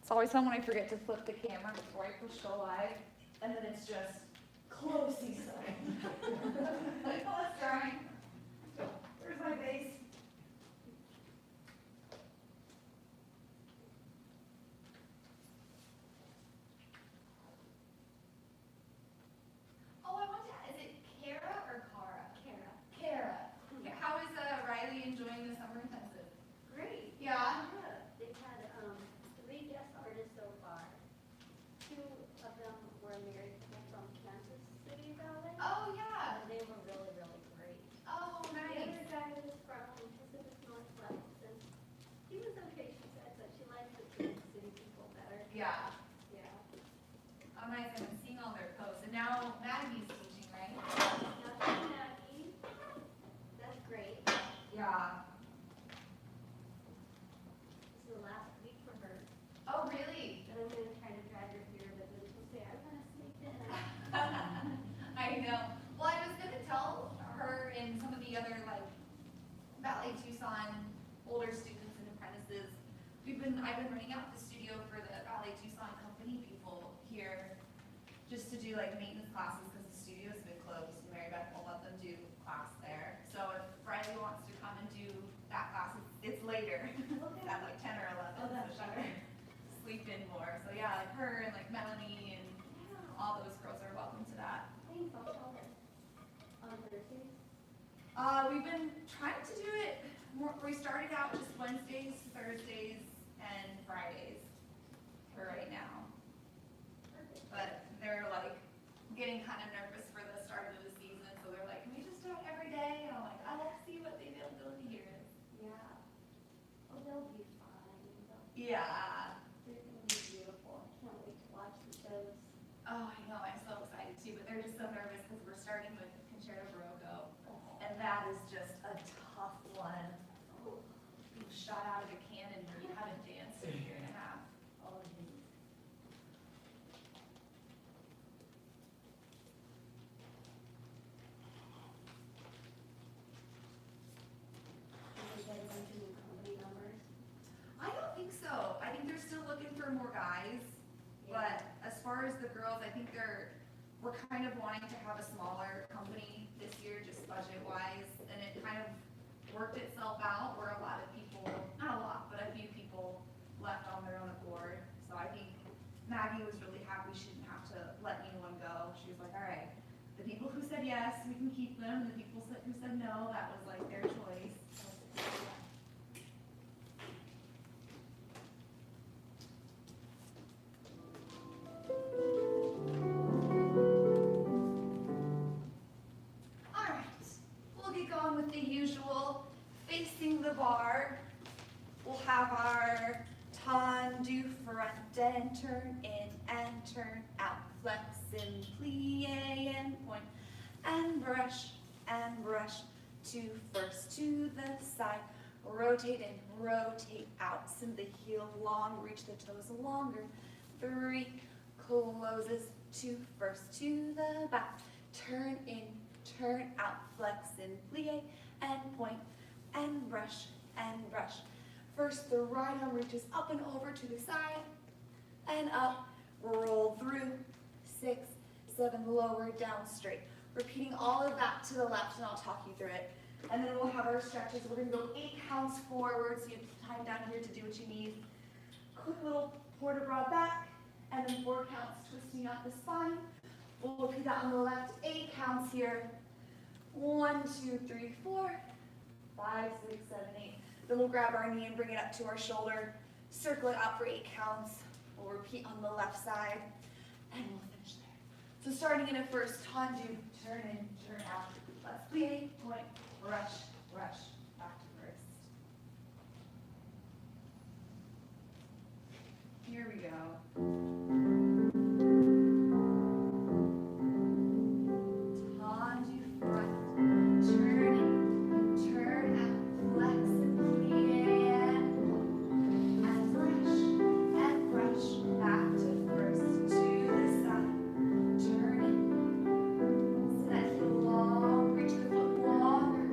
It's always fun when I forget to flip the camera before I push go live, and then it's just close seesaw. Like, oh, that's drying. Where's my base? Oh, I want to. Is it Kara or Cara? Kara. Kara. Okay. How is Riley enjoying the summer intensive? Great. Yeah. Yeah. They've had 3 guest artists so far. 2 of them were married from Kansas City Ballet. Oh, yeah. And they were really, really great. Oh, The nice. other guy was from Pacific Northwest, and he was okay, she said, but she likes the Kansas City people better. Yeah. Yeah. Oh, nice. I've been seeing all their posts. And now Maggie's teaching, right? Now, Maggie, that's great. Yeah. This is the last week for her. Oh, really? And I'm going to try to drag her here, but then she'll say, I want to sneak in. I know. Well, I was going to tell her and some of the other, like, Ballet Tucson older students and apprentices, I've been renting out the studio for the Ballet Tucson company people here just to do, like, maintenance classes because the studio's been closed. Mary Beth won't let them do class there. So if Riley wants to come and do that class, it's later. Okay. At like 10 or 11. Oh, that's so she can sleep in more. So yeah, like her and like Melanie and Yeah. all those girls are welcome to that. Thanks, I'll tell her. On Thursdays? We've been trying to do it more. We started out just Wednesdays, Thursdays, and Fridays for right now. Perfect. But they're like getting kind of nervous for the start of the season, so they're like, can we just do it every day? And I'm like, I'll see what the availability here is. Yeah. Oh, they'll be fine. Yeah. They're going to be beautiful. I can't wait to watch the shows. Oh, I know. I'm so excited too, but they're just so nervous because we're starting with Concerto Barocco, and that is just a tough one. Oh, You shot out of a cannon where you haven't danced in a year and a half. all of these. Are you guys into new company numbers? I don't think so. I think they're still looking for more guys, but as far as the girls, I think we're kind of wanting to have a smaller company this year, just budget-wise, and it kind of worked itself out where a lot of people, not a lot, but a few people left on their own accord. So I think Maggie was really happy she didn't have to let anyone go. She was like, all right, the people who said yes, we can keep them. The people who said no, that was like their choice. All right, we'll get going with the usual facing the bar. We'll have our tendu front and turn in and turn out, flex and plie and point, and brush to first to the side, rotate and rotate out, send the heel long, reach the toes longer, 3, closes, 2, first to the back, turn in, turn out, flex and plie and point, and brush, first the right arm reaches up and over to the side, and up, roll through, 6, 7, lower, down, straight. Repeating all of that to the left, and I'll talk you through it. And then we'll have our stretches. We're gonna go 8 counts forward, so you have time down here to do what you need. Quick little port de bras back, and then 4 counts twisting out the spine. We'll repeat that on the left, 8 counts here. 1, 2, 3, 4, 5, 6, 7, 8. Then we'll grab our knee and bring it up to our shoulder. Circle it out for 8 counts. We'll repeat on the left side, and we'll finish there. So starting in a first tendu, turn in, turn out. Let's plie, point, brush, back to first. Here we go. Tendu front, turn in, turn out, flex and plie and brush back to first, to the side, turn in. So that heel long, reach the foot longer,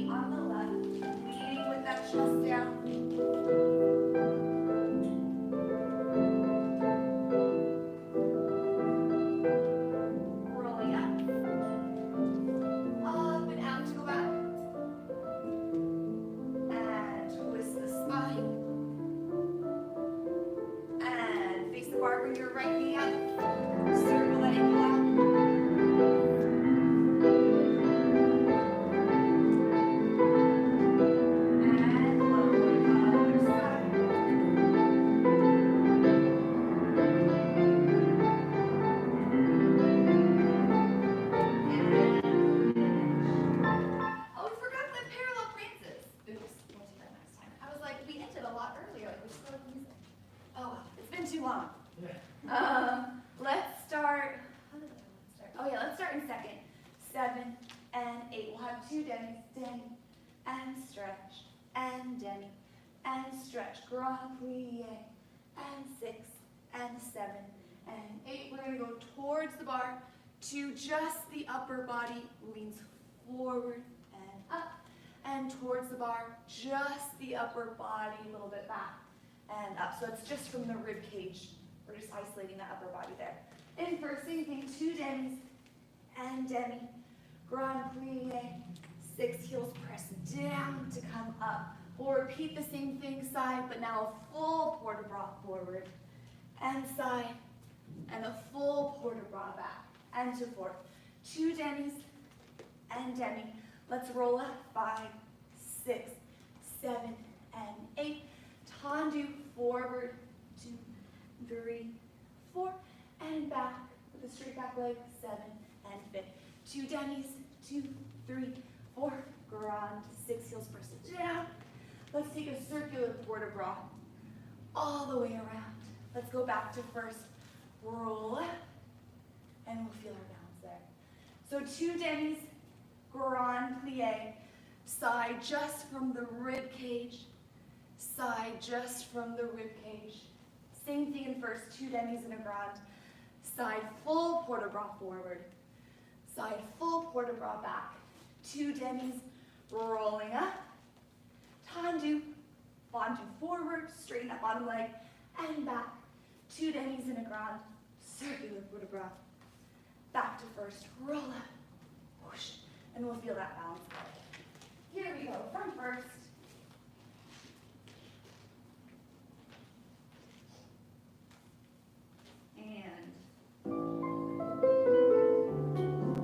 on the left, leading with that chest down. Rolling up. Up and out to go back. And twist the spine. And face the bar, bring your right knee up. Circle that ankle out. And lower other side. Oh, we forgot the parallel prances. Oops, we'll do that next time. I was like, we ended a lot earlier. Like, we still have music. Oh, well, it's been too long. Let's start. How did I want to start? Oh yeah, let's start in second. 7 and 8. We'll have 2 demis, demi, and stretch, and demi, and stretch. Grand plie, and 6, and 7, and 8. We're gonna go towards the bar to just the upper body leans forward and up, and towards the bar, just the upper body, a little bit back and up. So it's just from the rib cage. We're just isolating the upper body there. In first, same thing, 2 demis and demi. Grand plie, 6 heels press down to come up. We'll repeat the same thing side, but now a full port de bras forward and side, and a full port de bras back and to forth. 2 demis and demi. Let's roll up. 5, 6, 7, and 8. Tendu forward. 2, 3, 4, and back with a straight back leg. 7 and 5. 2 demis. 2, 3, 4. Grand. 6 heels press it down. Let's take a circular port de bras all the way around. Let's go back to first. Roll up, and we'll feel our balance there. So 2 demis, grand plie, side just from the rib cage, side just from the rib cage. Same thing in first, 2 demis and a grand. Side full port de bras forward, side full port de bras back. 2 demis, rolling up, tendu, fondu forward, straighten that bottom leg, and back. 2 demis and a grand, circular port de bras. Back to first, roll up, whoosh, and we'll feel that balance. Here we go, from first. And,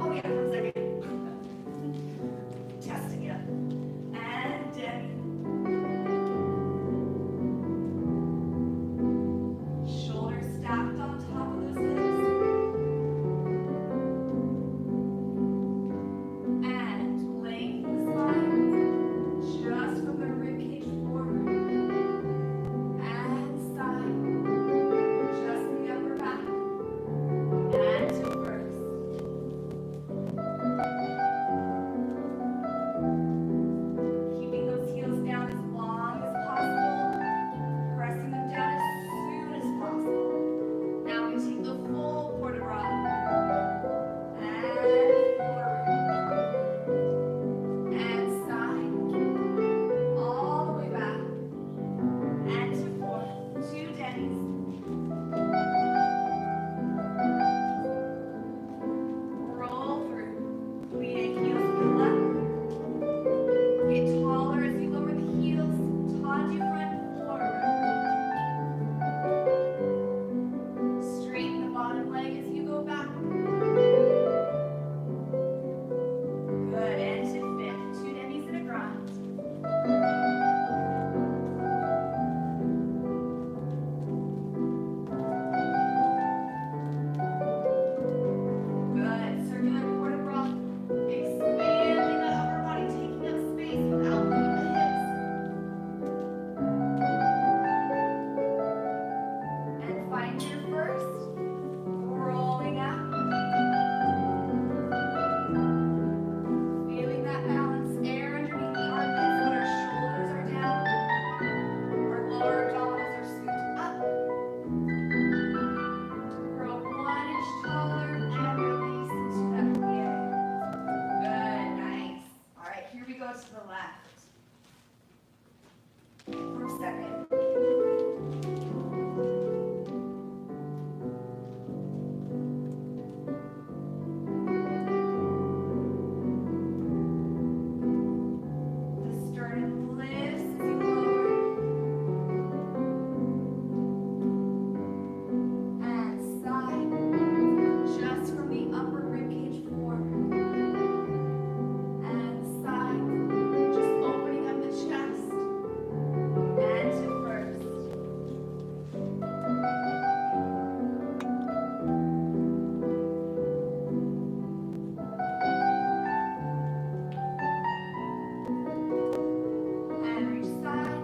oh yeah, from second. Testing it. And demi. Shoulders stacked on top of those hips. And length to the left. For a second. The sternum lifts as you lower. And side. Just from the upper ribcage forward. And side. Just opening up the chest. And to first. And reach side.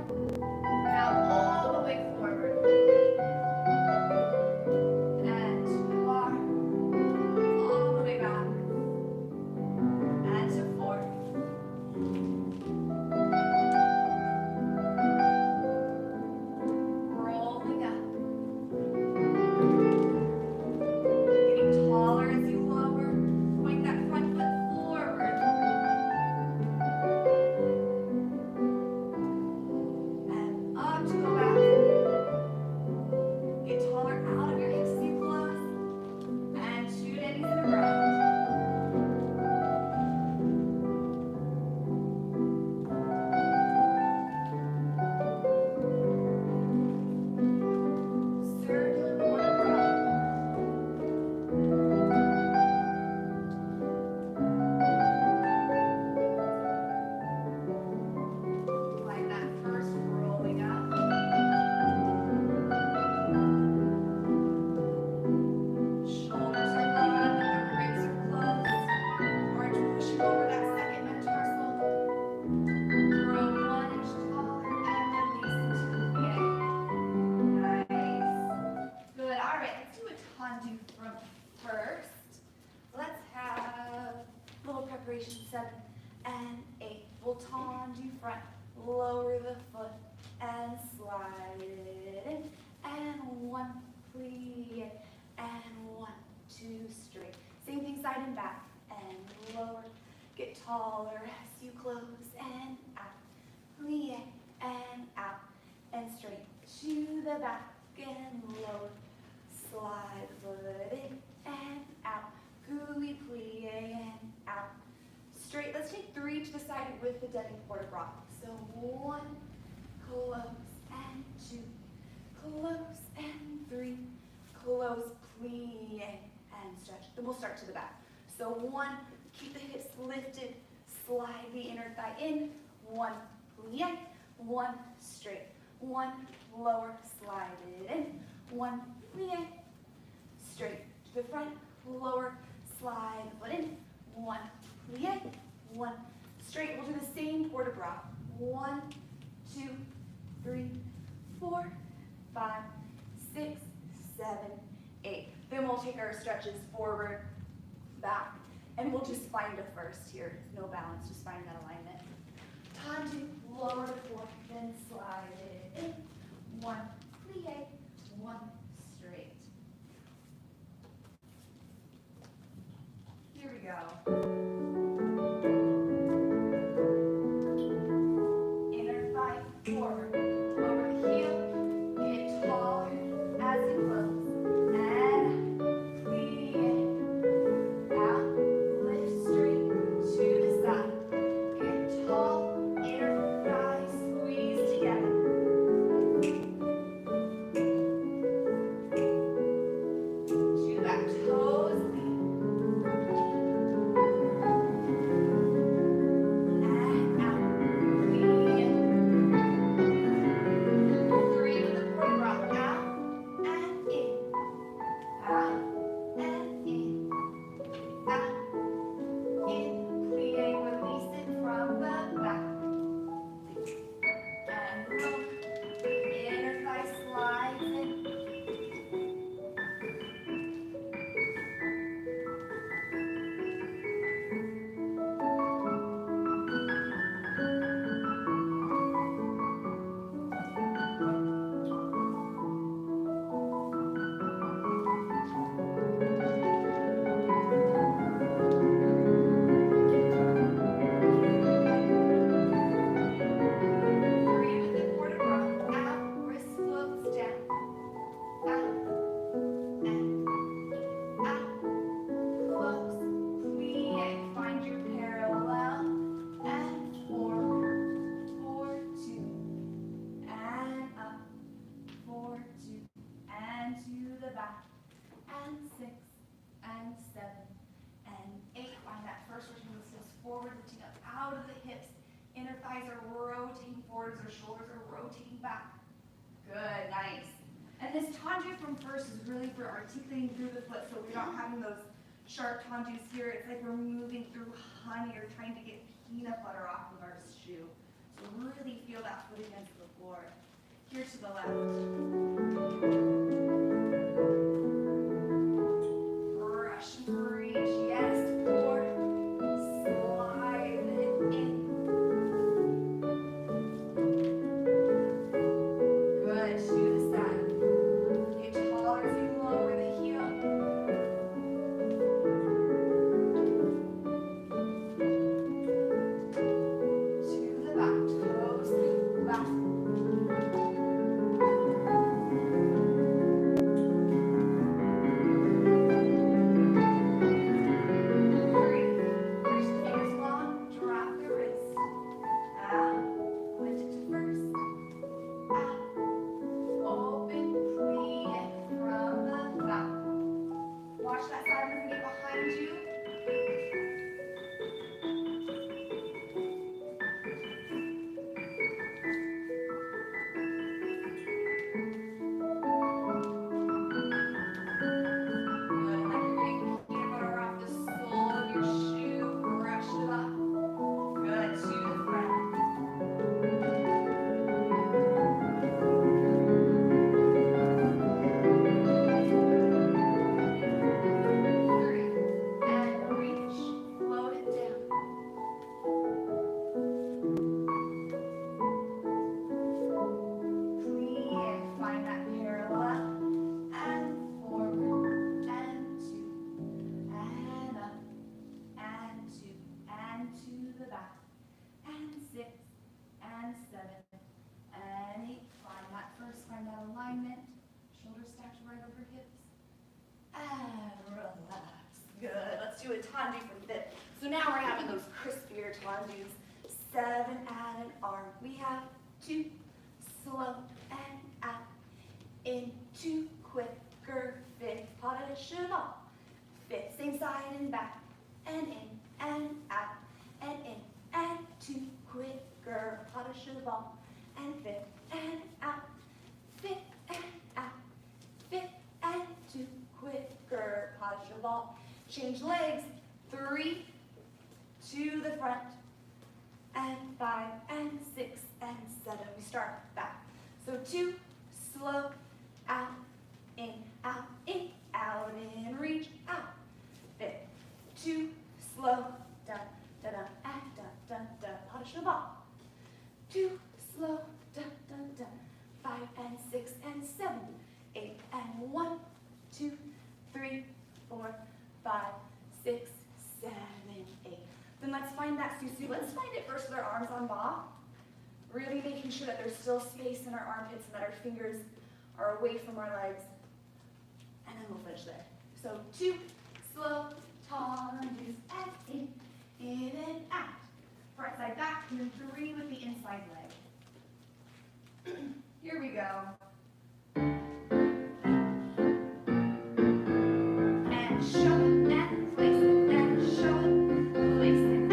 Now all the way forward. And to the bar. All the way back. And to four. Rolling up. Getting taller as you lower. Point that front foot forward. And up to go back. Get taller out of your hips as you close. And 2 knees in a round. Circular one round. Like that first, rolling up. Shoulders are on, the ribs are closed. Aren't pushing over that second metatarsal. Grow 1 inch taller and release into the plie. Nice. Good. All right, let's do a tendu from first. Let's have a little preparation 7 and 8. We'll tendu front, lower the foot and slide it in. And 1, plie, and 1, 2, straight. Same thing side and back, and lower. Get taller as you close and out. Plie and out and straight to the back and lower. Slide foot in and out. Gooey plie and out. Straight. Let's take 3 to the side with the demi-port de bras. So 1, close and 2, close and 3, close, plie and stretch. Then we'll start to the back. So 1, keep the hips lifted, slide the inner thigh in. 1, plie, 1, straight. 1, lower, slide it in. 1, plie, straight to the front, lower, slide foot in. 1, plie, 1, straight. We'll do the same port de bras. 1, 2, 3, 4, 5, 6, 7, 8. Then we'll take our stretches forward, back, and we'll just find a first here. No balance, just find that alignment. Tendu, lower the foot, then slide it in. 1, plie, 1, straight. Here we go. Inner thigh forward, over the heel, get taller as you close, and plie, out, lift straight to the side, get tall, inner thigh squeeze together, are rotating forward as our shoulders are rotating back. Good, nice. And this tendu from first is really for articulating through the foot, so we're not having those sharp tendus here. It's like we're moving through honey or trying to get peanut butter off of our shoe. So really feel that foot against the floor. Here to the left. Brush and reach, yes, forward. Slide it in. Good, to the side. Get taller as you lower the heel. To the back, toes back. Alignment, shoulders stacked right over hips, and relax. Good. Let's do a tendu from fifth. So now we're having those crispier tendus. 7, add an arm. We have 2, slow and out, into quicker, 5th, pas de cheval. 5th, same side and back, and in and out, and in and 2, quicker, pas de cheval, and 5th and out. 5th and out, 5th and 2, quicker, pas de cheval. Change legs, 3, to the front, and 5, and 6, and 7. We start back. So 2, slow, out, in, reach, out. 5th, 2, slow, da, da, da, da, da, da, pas de cheval. 2, slow, da, da, da. 5 and 6 and 7, 8 and 1, 2, 3, 4, 5, 6, 7, 8. Then let's find that susu. Let's find it first with our arms on bas. Really making sure that there's still space in our armpits and that our fingers are away from our legs. And then we'll finish there. So 2, slow, tendus, and in and out. Front side back, and then 3 with the inside leg. Here we go. And show it, and place it, and show it, place it,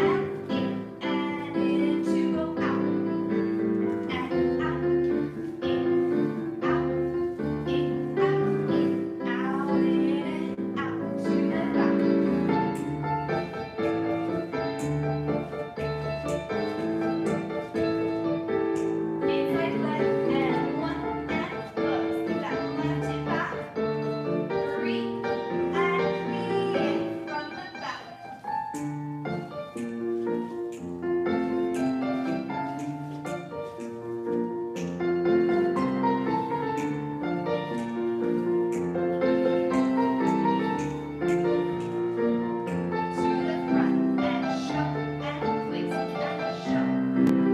and in, to go out, and out, in, out, in, out, in, out, to the back. Inside leg, and 1, and close. Leave that left hip back. 3, and plie from the back. To the front, and show, and place, and show,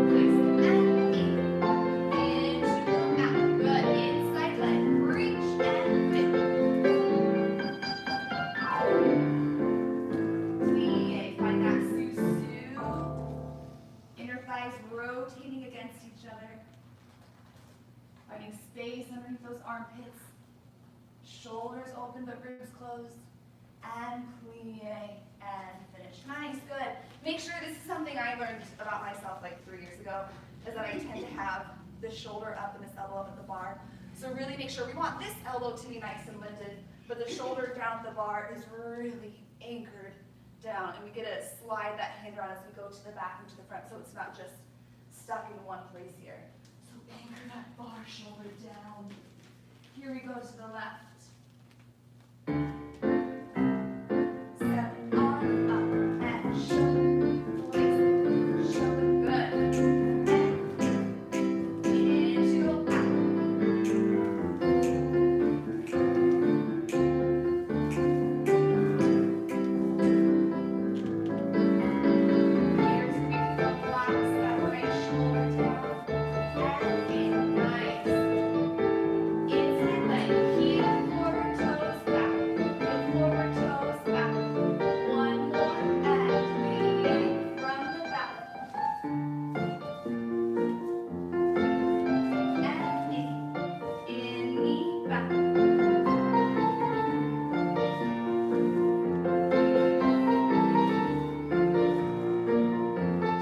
place, and in to go out. Good. Inside leg, reach and whip. Plie, find that susu. Inner thighs rotating against each other. Finding space underneath those armpits. Shoulders open but ribs closed. And plie. and finish. Nice, good. Make sure this is something I learned about myself like 3 years ago, is that I tend to have the shoulder up and this elbow up at the bar. So really make sure we want this elbow to be nice and lifted, but the shoulder down at the bar is really anchored down, and we get to slide that hand around as we go to the back and to the front, so it's not just stuck in one place here. So anchor that bar, shoulder down. Here we go to the left. Step on up and shoulder, place, shoulder, good. Into go back. Here's big relax that right shoulder down and in, nice. Inside leg, heel forward, toes back. Heel forward, toes back. One more and leading from the back. And in, knee back.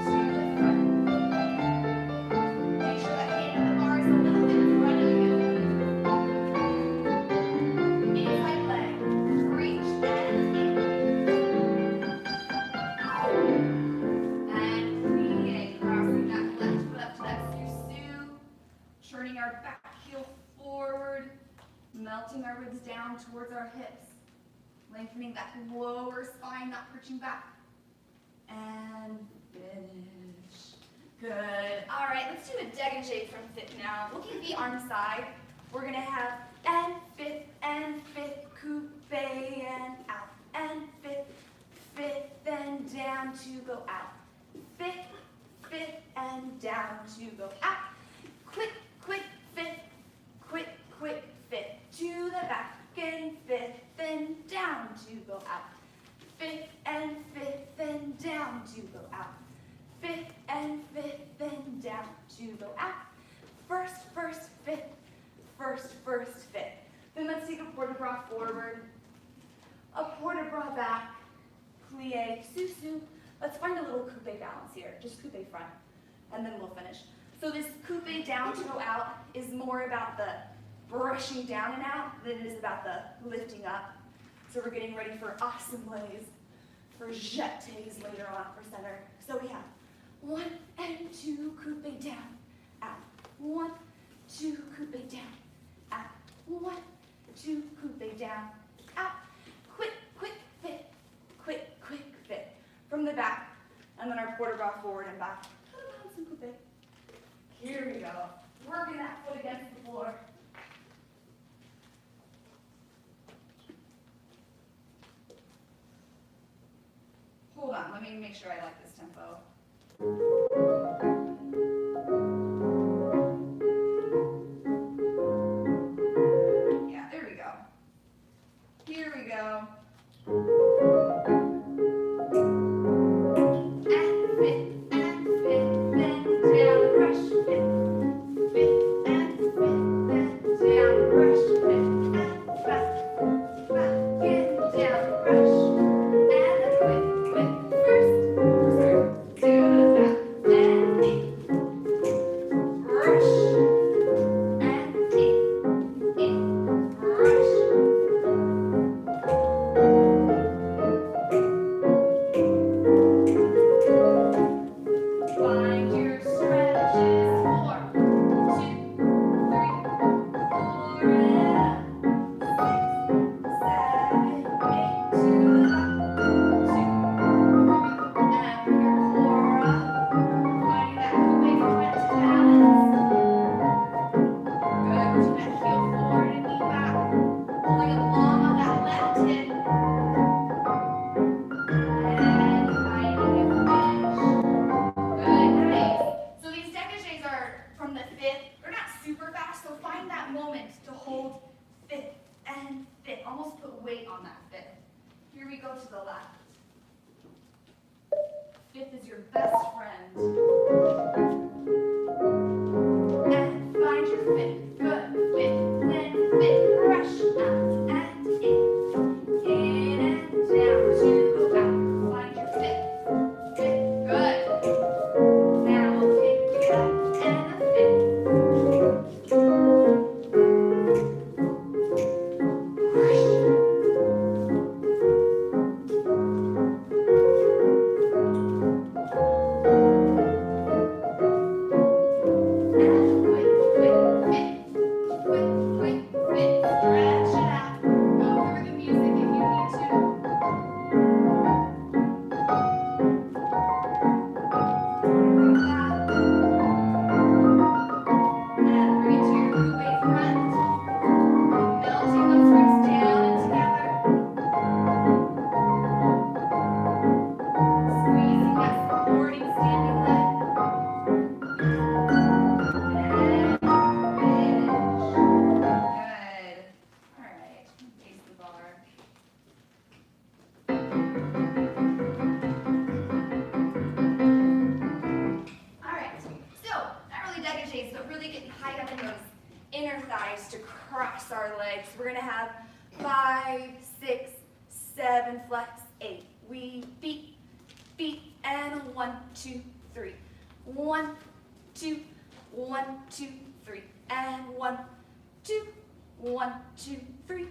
To the front. Make sure that hand on the bar is a little bit in front of you. Inside leg, reach and in. And create, crossing that left foot up to that sue. Turning our back heel forward, melting our ribs down towards our hips. Lengthening that lower spine, not perching back. And finish. Good. All right, let's do a dégagé from fifth now. Looking the arm side, we're gonna have and fifth, coupe and out. And fifth, and down to go out. Fifth, and down to go out. Quick, fifth, quick, fifth. To the back and fifth, and down to go out. Fifth, and down to go out. Fifth, and down to go out. First, fifth. Then let's take a port de bras forward, a port de bras back, plie, sous. Let's find a little coupe balance here, just coupe front, and then we'll finish. So this coupe down to go out is more about the brushing down and out than it is about the lifting up. So we're getting ready for assemblées, for jetés later on for center. So we have 1 and 2, coupe down, out. 1, 2, coupe down, out. 1, 2, coupe down, out. Quick, fit. Quick, fit. From the back, and then our port de bras forward and back. Some coupe. Here we go. Working that foot against the floor. Hold on, let me make sure I like this tempo. Yeah, there we go. Here we go. And fit, then down, brush, fit, and then down, brush, fit, and back, and down, brush, and a quick, first, to the back, and in, brush, and in, brush. Find your stretches, 4, 2, 3, 4, and 6, 7, 8, to the back, 2, 3, and bring your core up, finding that coupe front to balance. Good, pushing that heel forward and knee back, pulling it long on that left hip, and finding a finish. Good, nice. So these dégagés are from the fifth. They're not super fast, so find that moment to hold fifth and fifth. Almost put weight on that fifth. Here we go to the left. Fifth is your best friend. And find your fifth. Good. Fifth, then fifth. Brush out and in. In and down to go out. planches, but really getting high up in those inner thighs to cross our legs. We're gonna have 5, 6, 7, flex, 8. We beat, and 1, 2, 3. 1, 2, 1, 2, 3, and 1, 2, 1, 2, 3.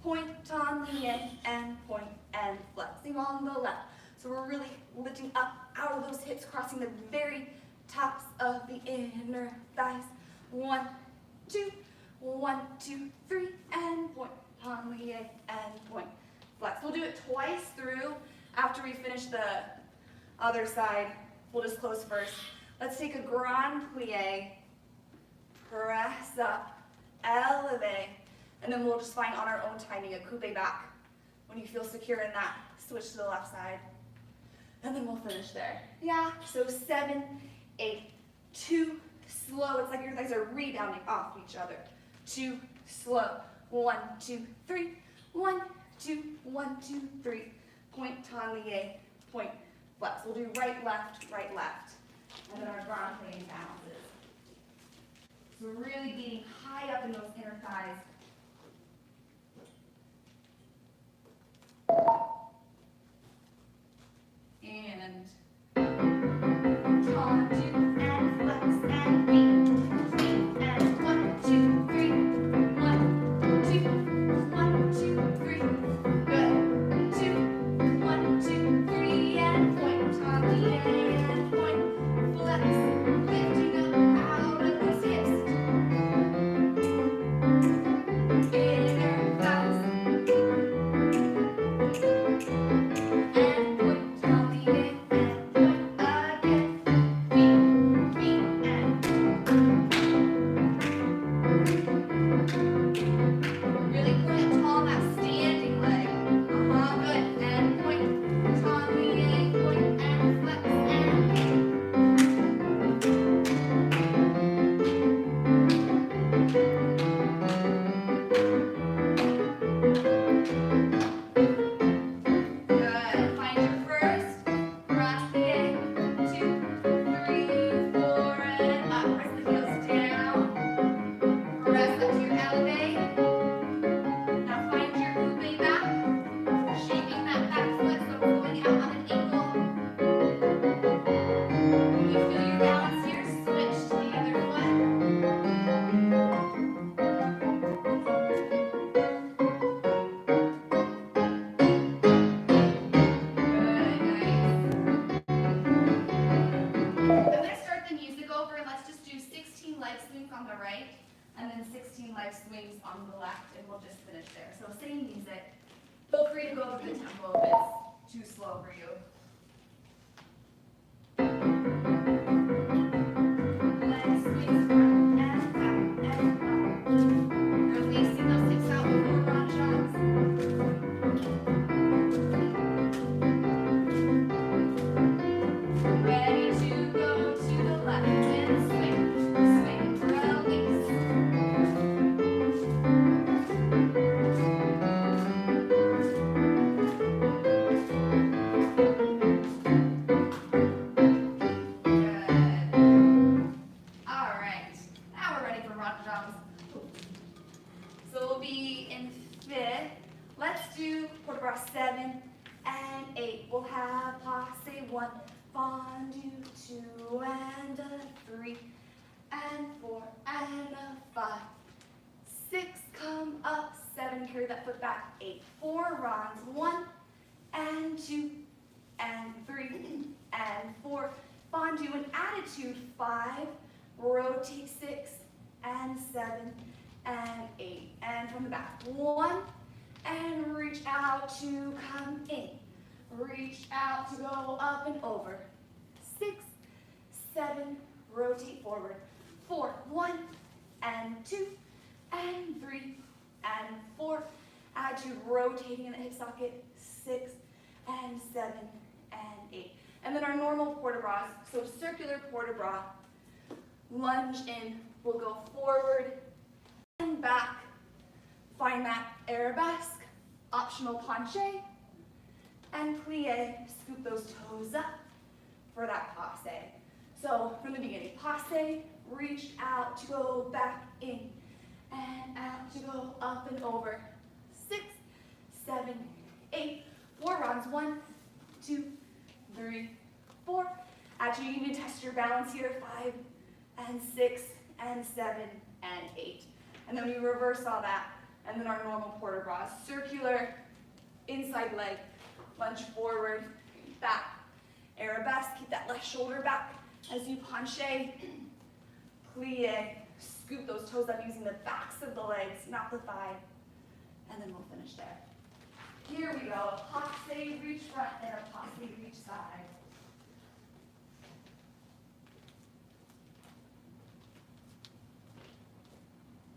Point on the in and point and flexing on the left. So we're really lifting up out of those hips, crossing the very tops of the inner thighs. 1, 2, 1, 2, 3, and point on the in and point. Flex. We'll do it twice through. After we finish the other side, we'll just close first. Let's take a grand plie, press up, elevate, and then we'll just find on our own timing a coupe back. When you feel secure in that, switch to the left side. And then we'll finish there. Yeah, so 7, 8, 2, slow. It's like your legs are rebounding off each other. 2, slow. 1, 2, 3. 1, 2, 1, 2, 3. Point, taille, point, flex. We'll do right, left, and then our grand plie balances. So we're really getting high up in those inner thighs. And ton, 2, and flex, and beat, and 1, 2, 3. 1, 2, 1, 2, 3. Good. 2, 1, 2, 3, and point, taille, and point, flex, lifting up out of those hips. Inner thighs. And point on the in and point again. Beat, and really put tall that standing leg. Good. And point on the in, point and flex and good. Find your first. Cross the in. 2, 3, 4, and up. Press the heels down. Press up to your elevate. Now find your coupe back. Shaping that back foot so we're going out on an angle. When you feel your balance here, switch to the other foot. Good, nice. I'm going to start the music over and let's just do 16 leg swings on the right and then 16 leg swings on the left and we'll just finish there. So same music. Feel free to go over the tempo if it's too slow for you. Leg swings front and back and up. Releasing those hips out before run shots. Ready to go to the left and swing, swing, release. Good. All right, now we're ready for run jumps. So we'll be in 5th. Let's do port de bras 7 and 8. We'll have passe 1, fondue 2, and a 3, and 4, and a 5. 6, come up, 7, carry that foot back, 8, 4 runs, 1, and 2, and 3, and 4. Fondue and attitude 5, rotate 6, and 7, and 8. And from the back, 1, and reach out to come in. Reach out to go up and over. 6, 7, rotate forward. 4, 1, and 2, and 3, and 4. Attitude rotating in the hip socket. 6, and 7, and 8. And then our normal port de bras, so circular port de bras. Lunge in, we'll go forward and back. Find that arabesque, optional penché, and plie. Scoop those toes up for that passe. So from the beginning, passe, reach out to go back in and out to go up and over. 6, 7, 8, 4 rounds. 1, 2, 3, 4. Actually, you need to test your balance here. 5 and 6 and 7 and 8. And then we reverse all that. And then our normal port de bras. Circular, inside leg, lunge forward, back. Arabesque, keep that left shoulder back as you penché, plie, scoop those toes up using the backs of the legs, not the thigh. And then we'll finish there. Here we go, passe, reach front, and a passe, reach side.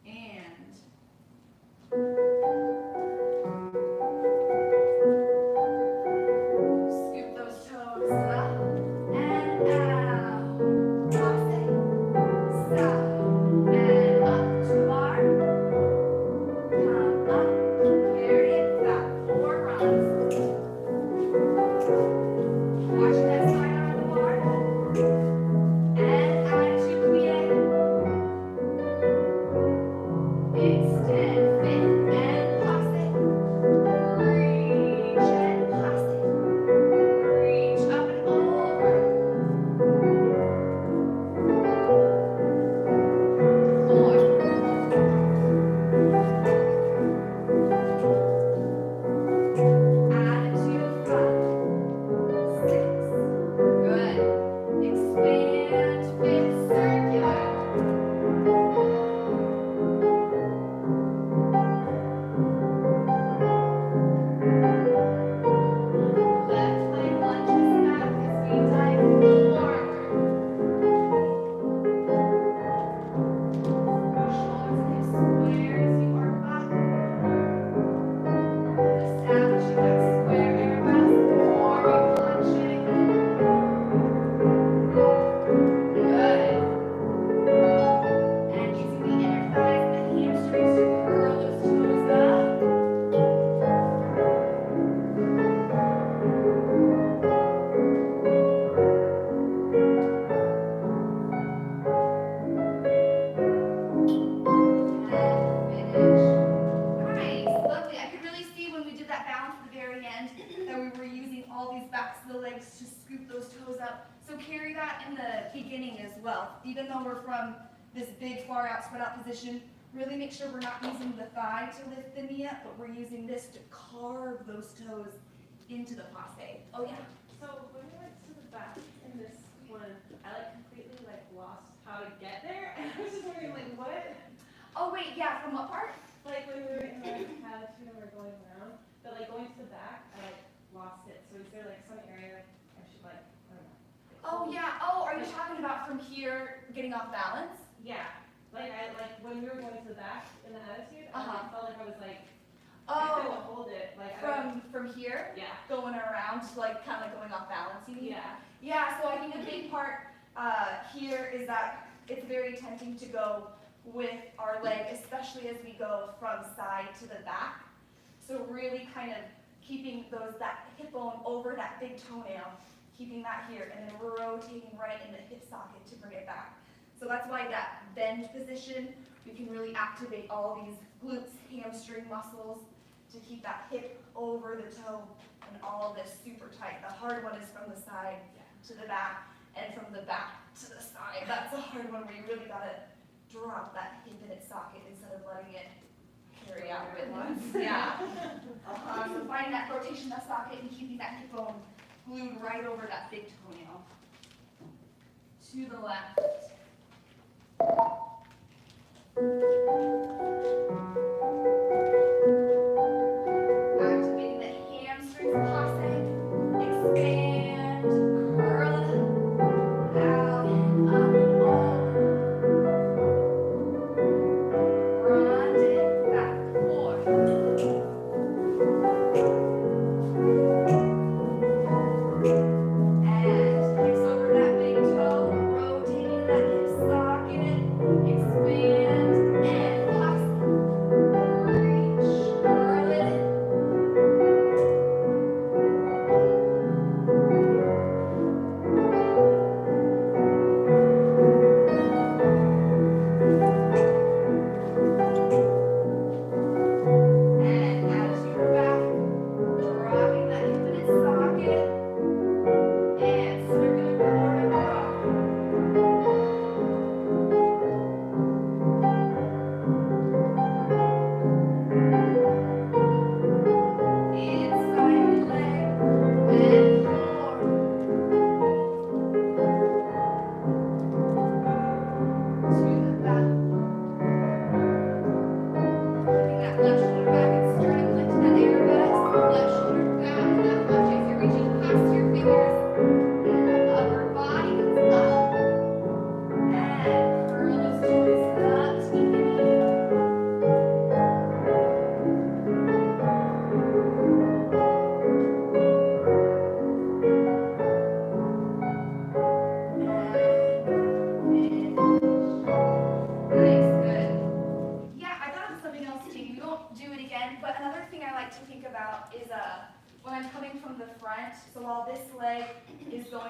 And scoop those toes up and out. Passe, side, and up to bar. Come up, carry it back. 4 rounds. Watch that side on the bar. And add to plie. Extend, fit, and passe. Reach and passe. Reach up and over. 4. Attitude front. 6. Good. Expand, fit, circular. Left leg lunges back as we dive forward. Shoulders stay square as you arc back. Establishing that square arabesque before we plunging. Good. And using the inner thighs and the hamstrings to curl those toes up. And finish. Nice, lovely. I could really see when we did that balance at the very end that we were using all these backs of the legs to scoop those toes up. So carry that in the beginning as well. Even though we're from this big far out spread out position, really make sure we're not using the thigh to lift the knee up, but we're using this to carve those toes into the passe. Oh yeah. So when we went to the back in this one, I completely lost how to get there, and I was just wondering what? Oh wait, yeah, from what part? When we were in the attitude and we were going around, but going to the back, I lost it. So is there some area I should I don't know. Oh yeah. Oh, are you talking about from here getting off balance? Yeah. When we were going to the back in the attitude, I felt like I was I Oh, couldn't hold it. from here, Yeah. going around, kind of going off balance. You mean? Yeah. Yeah. So I think a big part here is that it's very tempting to go with our leg, especially as we go from side to the back. So really kind of keeping that hip bone over that big toenail, keeping that here, and then rotating right in the hip socket to bring it back. So that's why that bend position, we can really activate all these glutes, hamstring muscles to keep that hip over the toe and all of this super tight. The hard one is from the side to the back and from the back to the side. That's a hard one where you really gotta drop that hip in its socket instead of letting it carry out with once. Yeah. So finding that rotation of the socket and keeping that hip bone glued right over that big toenail. To the left. Activating the hamstrings, passe, expand, curl out and up and over. Round it back, 4. And hips over that big toe, rotating that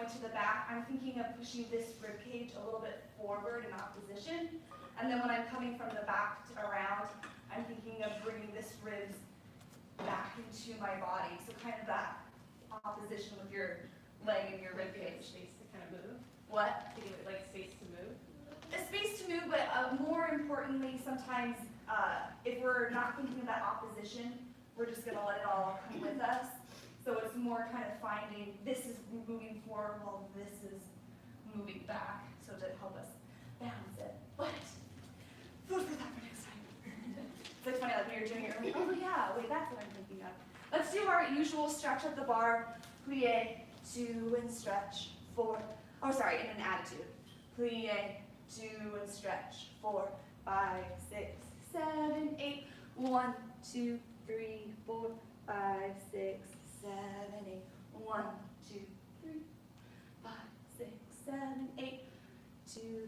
going to the back, I'm thinking of pushing this rib cage a little bit forward in opposition. And then when I'm coming from the back around, I'm thinking of bringing this ribs back into my body. So kind of that opposition with your leg and your rib cage. Space to kind of move. What? To give it like space to move. A space to move, but more importantly, sometimes if we're not thinking of that opposition, we're just going to let it all come with us. So it's more kind of finding this is moving forward while this is moving back, so to help us balance it. But food for thought for next time. It's like funny, like when you're doing it, you're like, oh yeah, wait, that's what I'm thinking of. Let's do our usual stretch of the bar, plie, 2 and stretch, 4. Oh, sorry, in an attitude. Plie, 2 and stretch, 4, 5, 6, 7, 8. 1, 2, 3, 4, 5, 6, 7, 8. 1, 2, 3, 5, 6, 7, 8. 2, 3,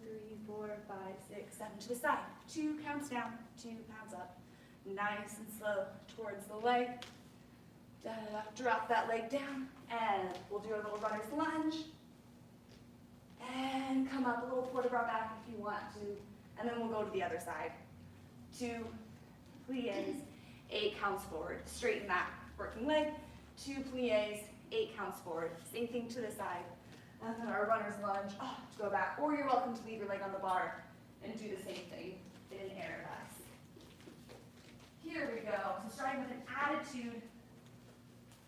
4, 5, 6, 7. To the side. 2 counts down, 2 counts up. Nice and slow towards the leg. Da, da, da. Drop that leg down, and we'll do a little runner's lunge. And come up a little port de bras back if you want to, and then we'll go to the other side. 2 plies, 8 counts forward. Straighten that working leg. 2 plies, 8 counts forward. Same thing to the side. And then our runner's lunge, to go back. Or you're welcome to leave your leg on the bar and do the same thing in air press. Here we go. So starting with an attitude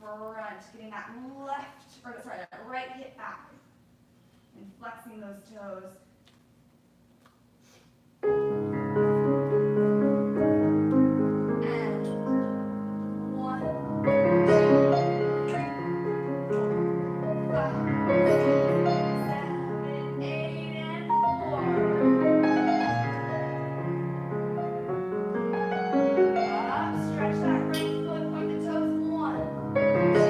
front, getting that that right hip back. And flexing those toes. And 1, 2, 3, 4, 5, 6, 7, 8, and 4. Up, stretch that right foot, point the toes. 1, 2,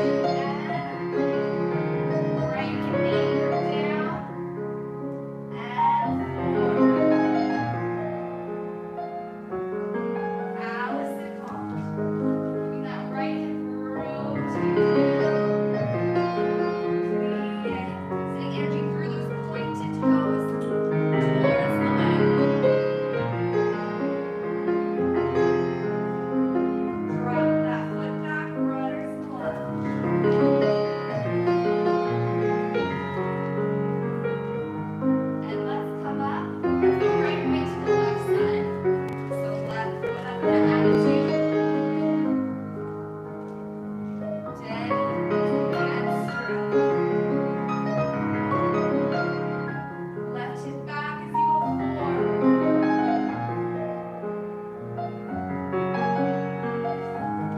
and right knee down. And 4. Allison Pond. Bring that right hip rotate down. Sending energy through those pointed toes towards the leg. Drop that foot back, runner's lunge. And let's come up. Let's go right way to the left side. So left foot up in an attitude. Dead and straight. Left hip back as you go forward.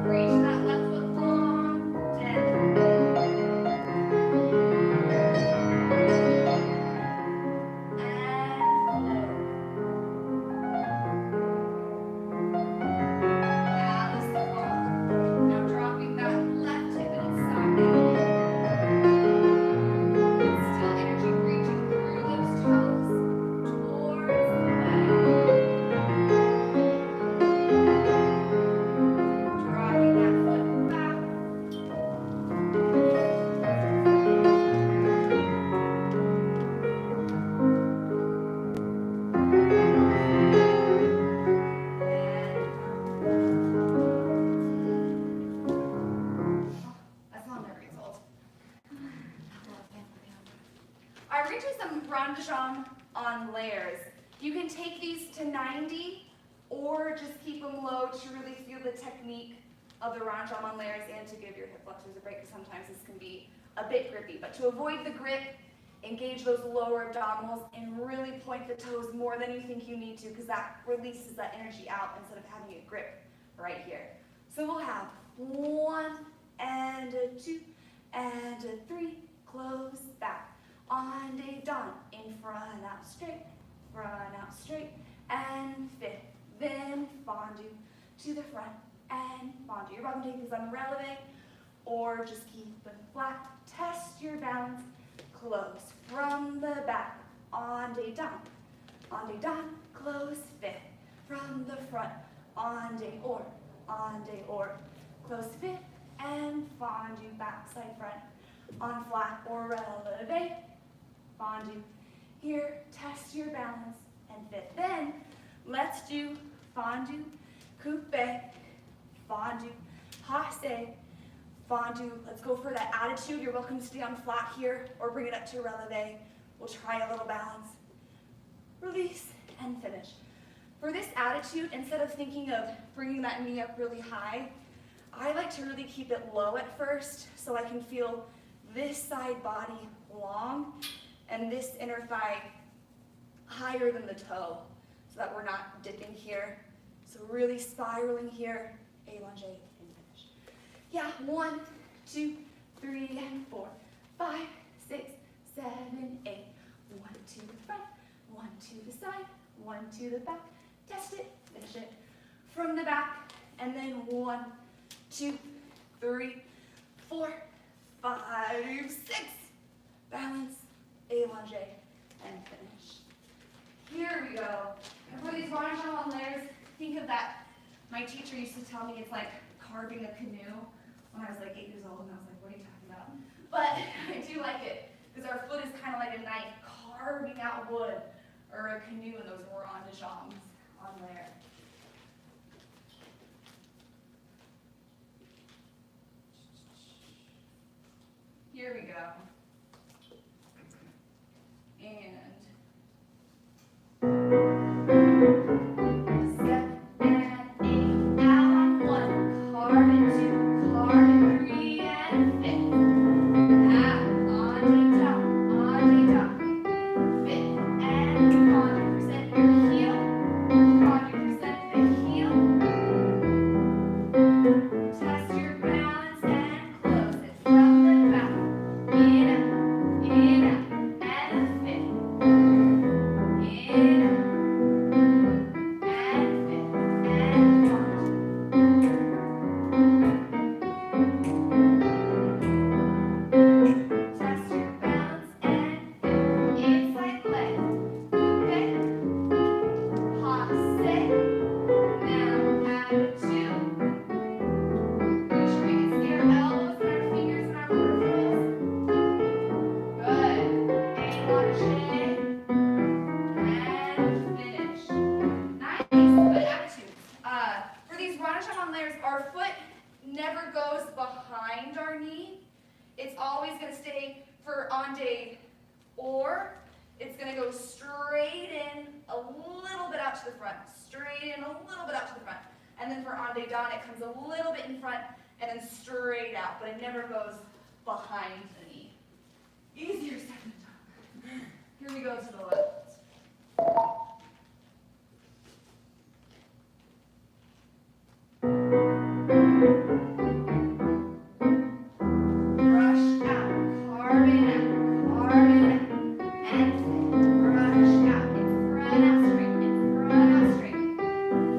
Reach that left foot long. Dead. And forward. Alice the ball. Now dropping that left hip and it's side down. Still energy reaching through those toes towards the leg. Dropping that foot back. That's not memory old. All right, we're going to do some ranjam on layers. You can take these to 90 or just keep them low to really feel the technique of the ranjam on layers and to give your hip flexors a break, because sometimes this can be a bit grippy. But to avoid the grip, engage those lower abdominals and really point the toes more than you think you need to, because that releases that energy out instead of having it grip right here. So we'll have 1 and a 2 and a 3, close back. On a dawn, in front, out straight, and 5th. Then fondue to the front and fondue. You're welcome to take these on releve or just keep them flat. Test your balance. Close from the back. On a dawn, close 5th. From the front, on day or, close 5th and fondue backside front. on flat or releve, fondu. Here, test your balance and fit. Then, let's do fondu, coupe, fondu, passe, fondu. Let's go for that attitude. You're welcome to stay on flat here or bring it up to releve. We'll try a little balance. Release and finish. For this attitude, instead of thinking of bringing that knee up really high, I like to really keep it low at first so I can feel this side body long and this inner thigh higher than the toe so that we're not dipping here. So really spiraling here, allonge and finish. Yeah, 1, 2, 3, and 4, 5, 6, 7, 8. 1 to the front, 1 to the side, 1 to the back. Test it, finish it from the back, and then 1, 2, 3, 4, 5, 6. Balance, allonge, and finish. Here we go. And for these Ranjan layers, think of that. My teacher used to tell me it's like carving a canoe when I was like 8 years old, and I was like, what are you talking about? But I do like it, because our foot is kind of like a knife carving out wood, or a canoe in those Ranjans on there. Here we go. And 7 and 8, out on 1, carve and 2, carve and 3 and 5. Out, on down, fit, and on, present your heel, on your present the heel. Test your balance and close it from the back. In out, and fit. In out, and fit, and on. Test your balance and fit. Inside leg. Coupe, passe. Now attitude. Make sure we can see our elbows and our fingers and our peripherals. Good. Allonge and finish. Nice. Good attitudes. For these Ranjan layers, our foot never goes behind our knee. It's always going to stay for onde, or it's going to go straight in a little bit out to the front. Straight in a little bit out to the front. And then for onde dan, it comes a little bit in front and then straight out, but it never goes behind the knee. Easier said than done. Here we go to the left. Brush out, carve it out, and fit. Brush out, in front out straight,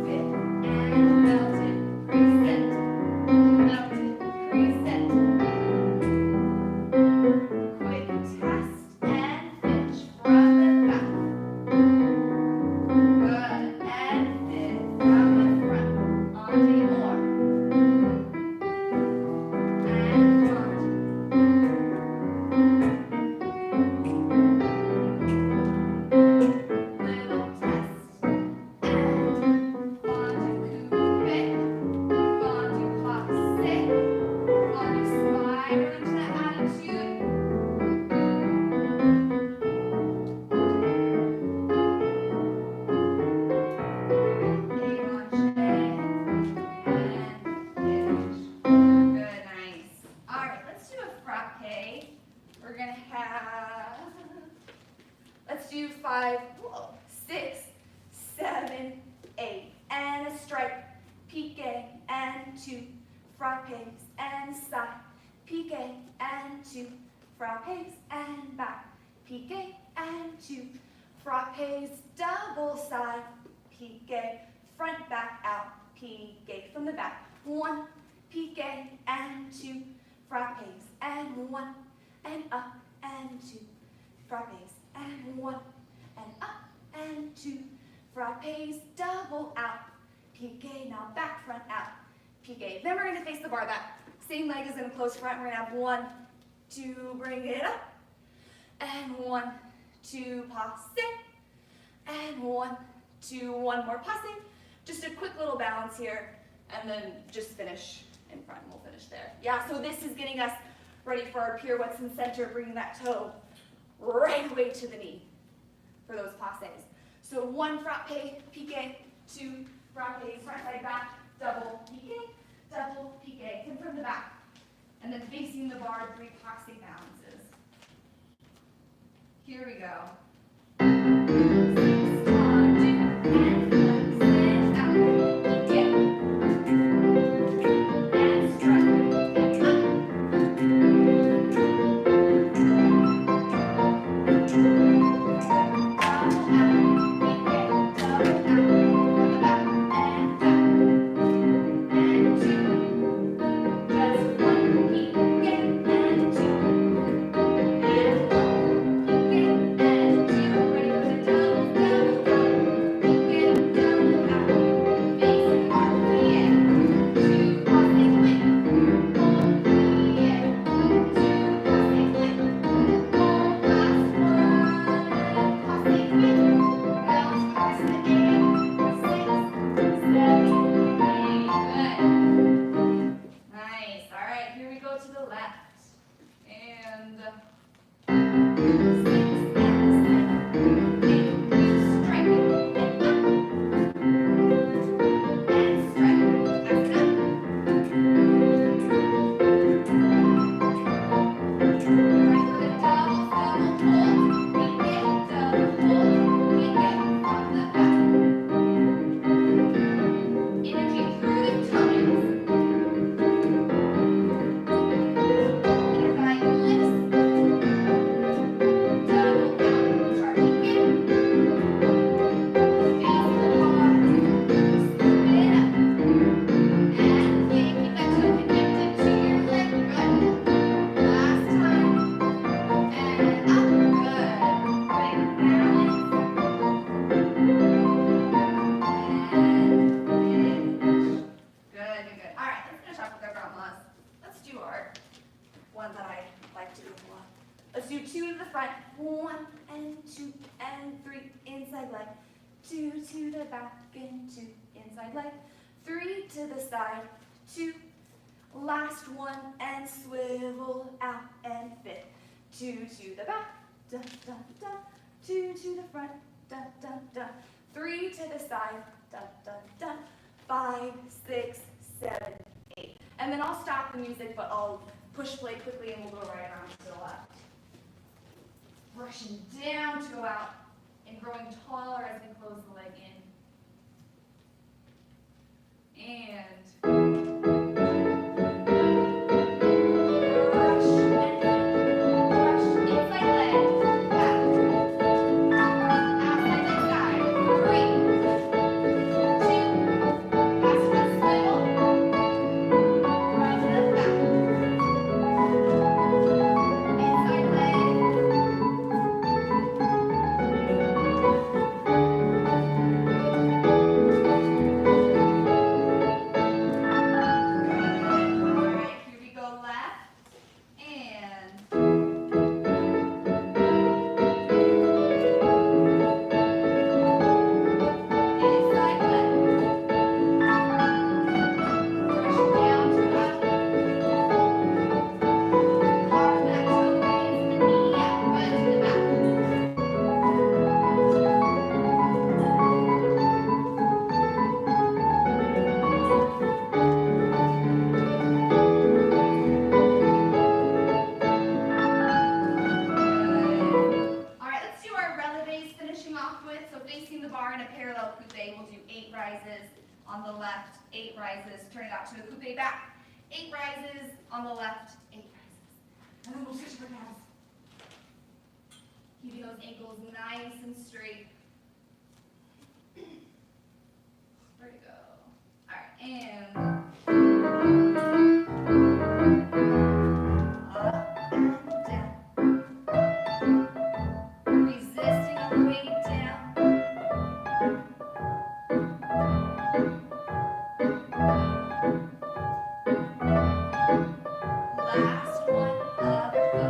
fit, and melted, present, quick test and finish from the back. Good, and fit from the front, onto more. And front. Little test and fondu coupe, fondu passe, fondu spiral into that attitude. Allonge and finish. Good, nice. All right, let's do a frappe. We're gonna have. Let's do 5, 6, 7, 8, and a stripe, pique, and 2, frappes, and side, pique, and 2, frappes, and back, pique, and 2, frappes, double side, pique, front, back, out, pique, from the back, 1, pique, and 2, frappes, and 1, and up, and 2, frappes, and 1, and up, and 2, frappes, double out, pique, now back, front, out, pique. Then we're going to face the bar. That same leg is in a close front. We're going to have 1, 2, bring it up, and 1, 2, passe, and 1, 2, one more passe. Just a quick little balance here, and then just finish in front, and we'll finish there. Yeah, so this is getting us ready for our pirouettes in center, bringing that toe right away to the knee for those passes. So 1 frappe, pique, 2 frappe, front side back, double pique, and from the back. And then facing the bar, 3 passe balances. Here we go. 6, 1, 2, and 1, sit out, pique, and strut, and up. Let's do 2 to the front, 1 and 2 and 3, inside leg, 2 to the back and 2, inside leg, 3 to the side, 2, last 1 and swivel out and fit, 2 to the back, da, da, da, 2 to the front, da, da, da, 3 to the side, da, da, da, 5, 6, 7, 8. And then I'll stop the music, but I'll push play quickly and we'll go right around to the left. Brushing down to go out and growing taller as we close the leg in. And brush and brush inside leg, back, outside leg side, 3, 2, last one swivel, from the back, inside leg. On the left, 8 rises, turn it out to a coupe back. 8 rises on the left, 8 rises. And then we'll switch for calves. Keeping those ankles nice and straight. Where'd it go? All right, and up and down. Resisting on the way down. Last one, other foot.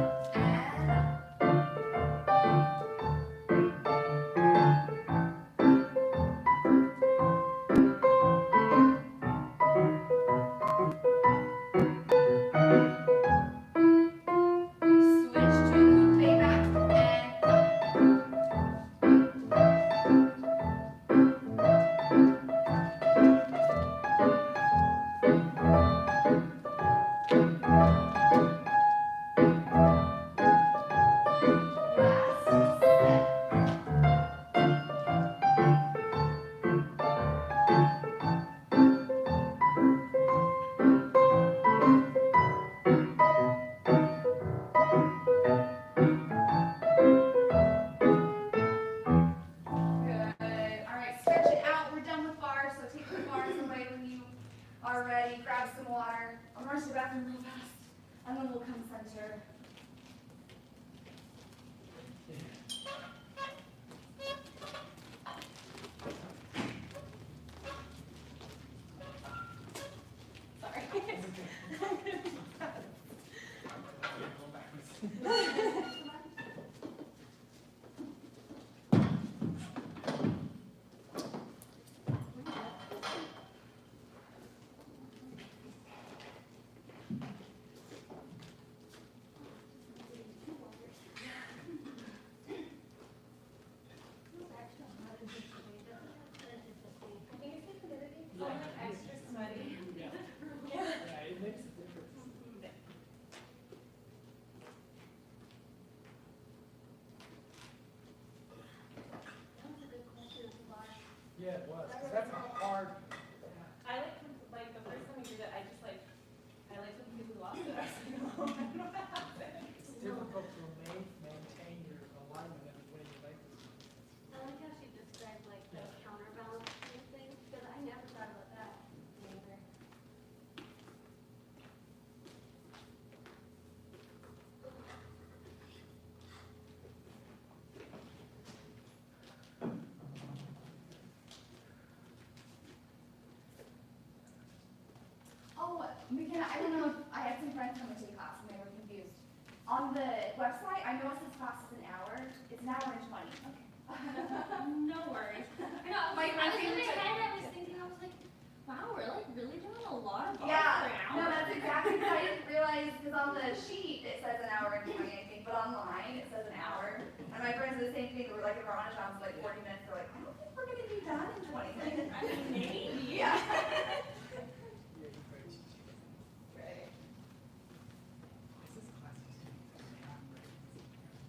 stretch it out. We're done with bars, so take the bars away when you are ready. Grab some water. I'm gonna rush to the bathroom real fast, and then we'll come center. Yeah, it was, 'cause that's a hard, I like the first time we did it, I liked when people lost it. I was like, oh, I don't know what happened. it's difficult to maintain your alignment when you like this. I like how she described like the counterbalance kind of thing, because I never thought about that either. Oh, McKenna, I don't know if I had some friends come to take class and they were confused. On the website, I know it says class is an hour. It's an hour and 20. Okay. No worries. I know, My I was in favorite my type. head, I was thinking, I was like, wow, we're like really doing a lot of bars Yeah, for an no, hour. that's exactly what I didn't realize, because on the sheet, it says an hour and 20, I think, but online, it says an hour. And my friends did the same thing, they were like, if we're on a job, it's like 40 minutes, they're like, I don't think we're gonna be done in 20 minutes. I mean, maybe. Yeah. Yeah, you could. Right. Is this class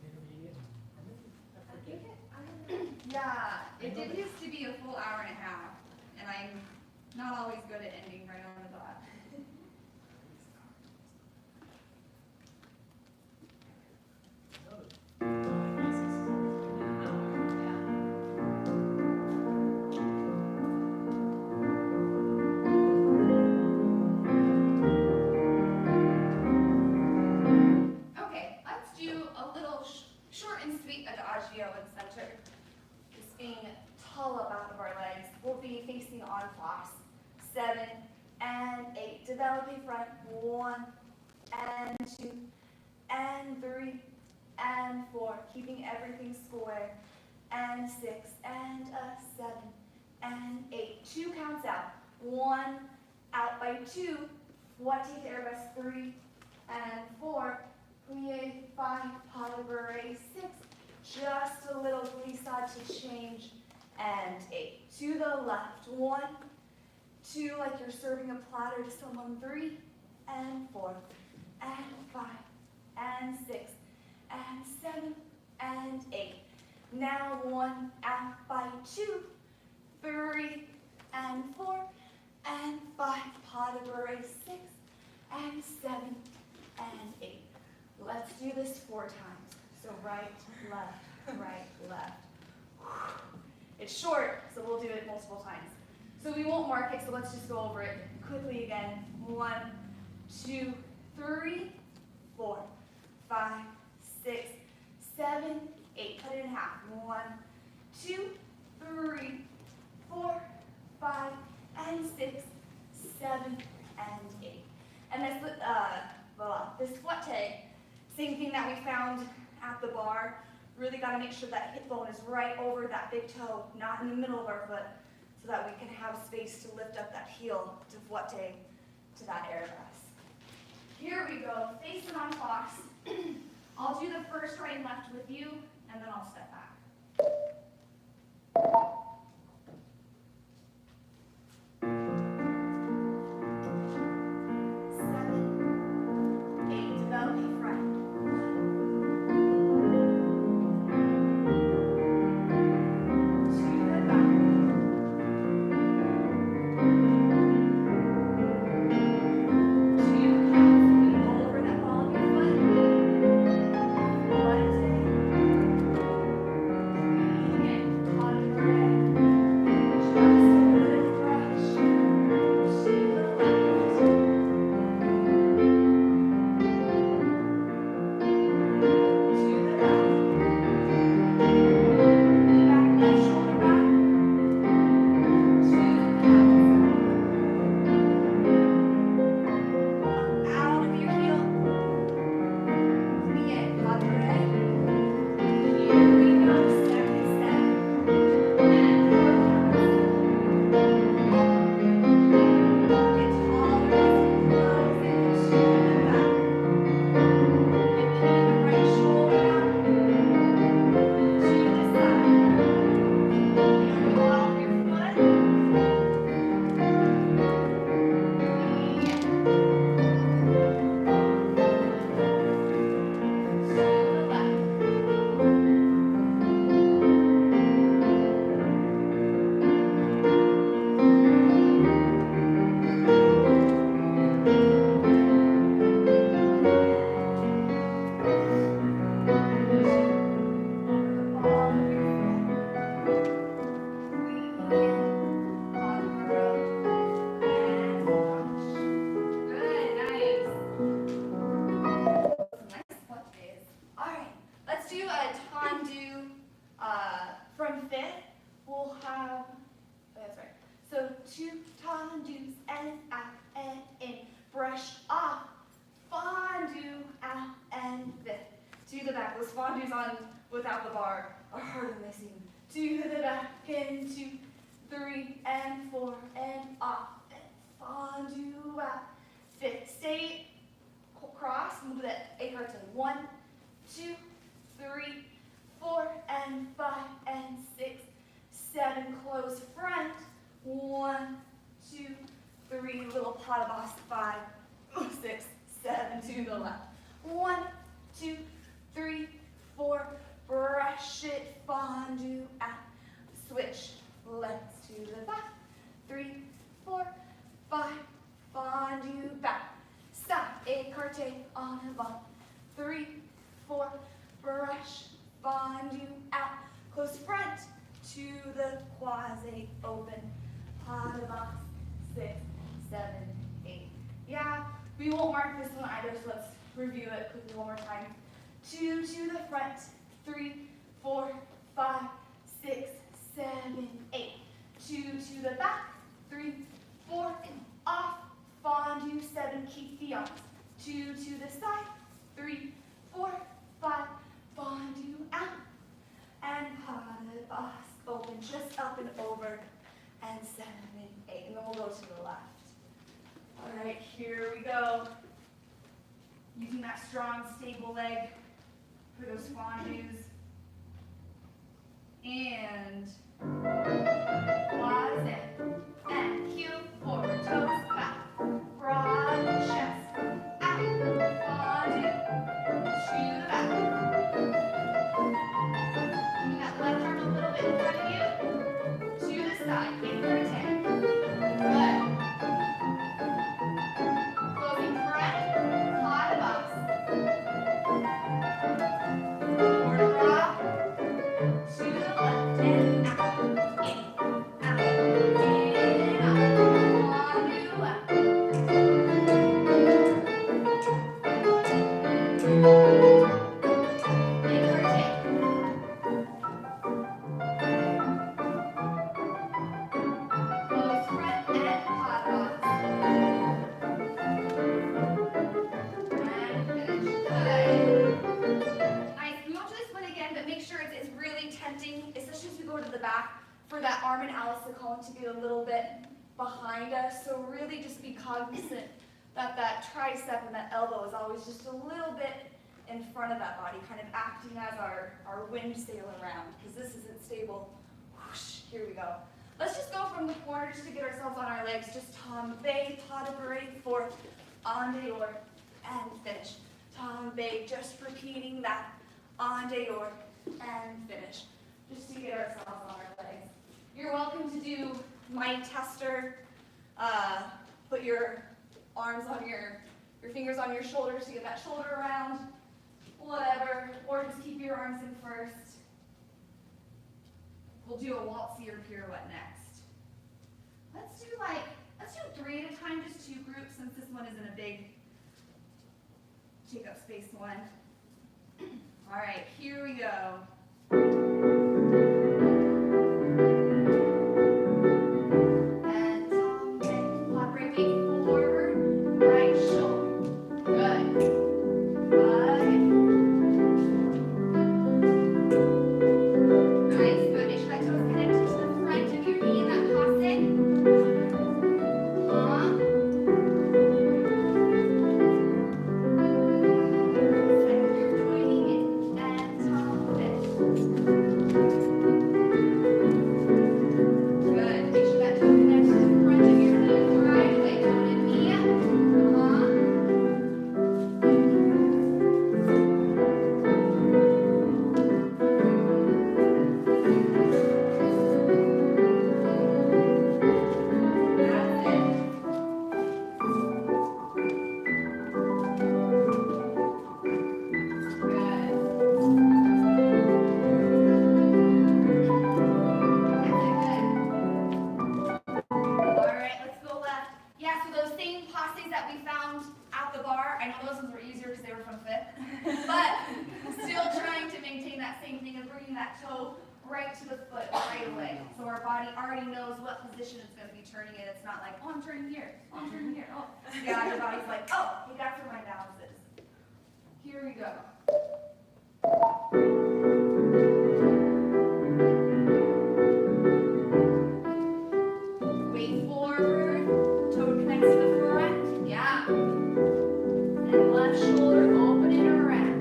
intermediate? I think I don't know. Yeah, it did used to be a full hour and a half, and I'm not always good at ending right on the dot. Okay, let's do a little short and sweet adagio in center. Just being tall up out of our legs. We'll be facing on floss. 7 and 8. Developing front. 1 and 2 and 3 and 4. Keeping everything square. And 6 and a 7 and 8. 2 counts out. 1 out by 2. Voiture Airbus 3 and 4. Plie 5. Pas de bourrée 6. Just a little glissade to change. And 8. To the left. 1, 2, like you're serving a platter to someone. 3 and 4 and 5 and 6 and 7 and 8. Now 1 out by 2, 3 and 4 and 5. Pas de bourrée 6 and 7 and 8. Let's do this 4 times. So right, left. It's short, so we'll do it multiple times. So we won't mark it, so let's just go over it quickly again. 1, 2, 3, 4, 5, 6, 7, 8. Cut it in half. 1, 2, 3, 4, 5, and 6, 7, and 8. And this voiture, same thing that we found at the bar. Really got to make sure that hip bone is right over that big toe, not in the middle of our foot, so that we can have space to lift up that heel to voiture to that airbus. Here we go, facing on fox. I'll do the first right and left with you, and then I'll step back. 7, 8, developing front. 1, 2 to the back. 2 counts, go over that ball of your foot. 1, 2, 3, again, on the right. fondues on without the bar are hard and missing. 2 to the back, and 2, 3, and 4, and off, and fondue out. 5, stay, cross, move that écarté. 1, 2, 3, 4, and 5, and 6, 7, close front. 1, 2, 3, little pas de basque. 5, 6, 7, to the left. 1, 2, 3, 4, brush it, fondue out. Switch, legs to the back. 3, 4, 5, fondue back. Stop, écarté en avant. 3, 4, brush, fondue out. Close front to the croisé, open, pas de basque. 6, 7, 8. Yeah, we won't mark this one either, so let's review it quickly one more time. 2 to the front, 3, 4, 5, 6, 7, 8. 2 to the back, 3, 4, and off, fondue, 7, keep the arms. 2 to the side, 3, 4, 5, fondue out. And pas de basque, open, just up and over, and 7, 8. And then we'll go to the left. All right, here we go. Using that strong, stable leg for those fondues. And croisé. And cue, forward, toes back. Broad chest. Out. Fondue. To the back. Bring that left arm a little bit in front of you. To the side. Écarté. Good. Closing front. Pas de basque. Forward rock. To the left and out. In. Out. In. Out. Fondue out. Écarté. Close front and pas de basque. And finish. Good. Nice. We won't do this one again, but make sure it's really tempting, especially as we go to the back, for that arm and Alice the column to be a little bit behind us. So really just be cognizant that that tricep and that elbow is always just a little bit in front of that body, kind of acting as our wind sail around, because this isn't stable. Whoosh, here we go. Let's just go from the corner just to get ourselves on our legs. Just tombe, pas de bourrée, 4, en dehors, and finish. Tombe, just repeating that, en dehors, and finish. Just to get ourselves on our legs. You're welcome to do mind tester. Put your arms on your fingers on your shoulders to get that shoulder around. Whatever, or just keep your arms in first. We'll do a waltzier pirouette next. Let's do 3 at a time, just 2 groups, since this one isn't a big take up space one. All right, here we go. And tombe, quad breaking forward, right shoulder. Good. Nice, good. Make sure that toe is connected to the front of your knee in that passe. You're joining it and tombe. Good. Make sure that toe connects to the front of your knee right away. Toe to knee. That's it. Good. All right, let's go left. Yeah, so those same passes that we found at the bar, I know those ones were easier because they were from Fifth, but still trying to maintain that same thing of bringing that toe right to the foot right away. So our body already knows what position it's going to be turning in. It's not like, oh, I'm turning here, oh, I'm turning here, oh. Yeah, your body's like, oh, hey, that's where my balance is. Here we go. Weight forward, toe connects to the front, yeah. And left shoulder open and around.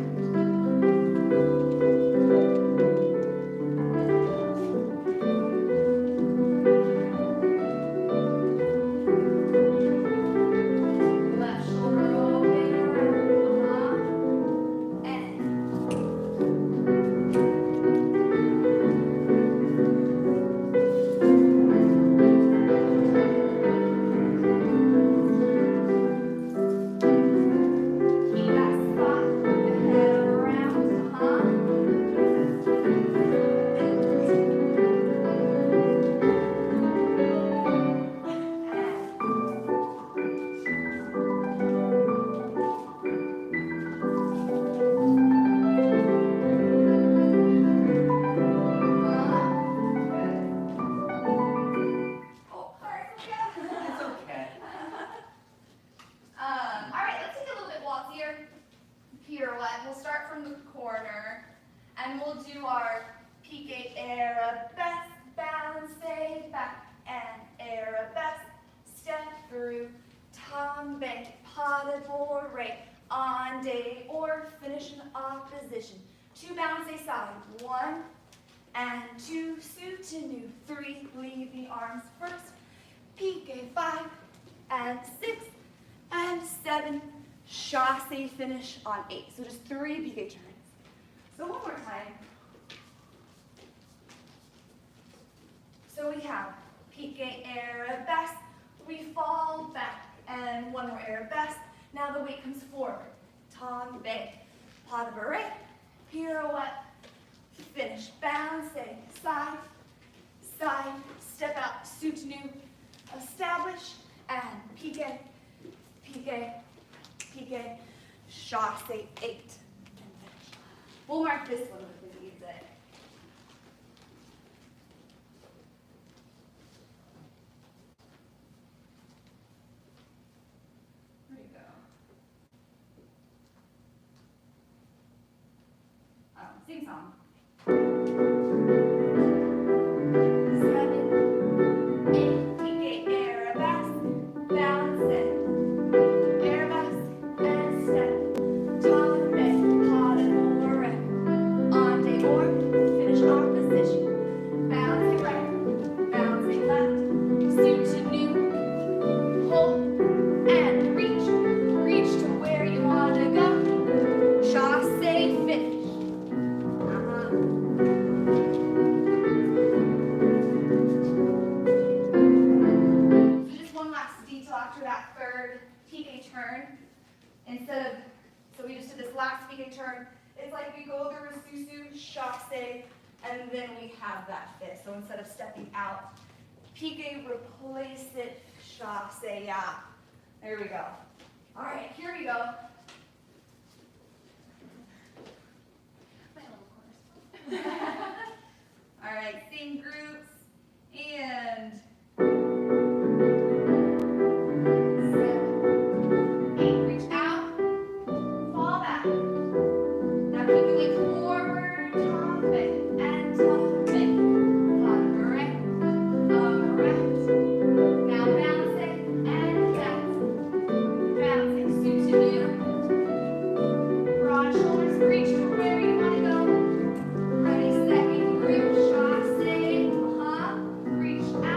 Left shoulder open around, and keep that spot, the head around, oh, sorry, Sophia. It's okay. All right, let's take a little bit waltzier pirouette. We'll start from the corner, and we'll do our pique arabesque, balance, back, and arabesque, step through, tombe, pas de bourrée, en day, or finish in opposition. 2 balance side, 1 and 2, soutenu, 3, leave the arms first, pique, 5 and 6 and 7, chassé finish on 8. So just 3 pique turns. So one more time. So we have pique arabesque, we fall back, and 1 more arabesque. Now the weight comes forward. Tombe, pas de bourrée, pirouette, finish, balance, side, side, step out, soutenu, establish, and pique, pique, pique, chassé, 8, and finish. We'll mark this one with the music. There you go. Sing song. 7, 8, pique arabesque, balance, arabesque, and step, tombe, pas de bourrée, en day or finish opposition, balance right, balance left, soutenu, hold, and reach to where you want to go, chassé, finish. So just one last detail after that third pique turn. So we just did this last pique turn. It's like we go through a susu, chassé, and then we have that fit. So instead of stepping out, pique, replace it, chassé, yeah. There we go. All right, here we go. My little corner. All right, same groups, and 7, 8, reach out, fall back. Now keep the weight forward, tombe, and tombe, pas de bourrée, erect. Now balancing and balancing, soutenu. Broad shoulders, reach to where you want to go. Ready, second group, chassé, reach out.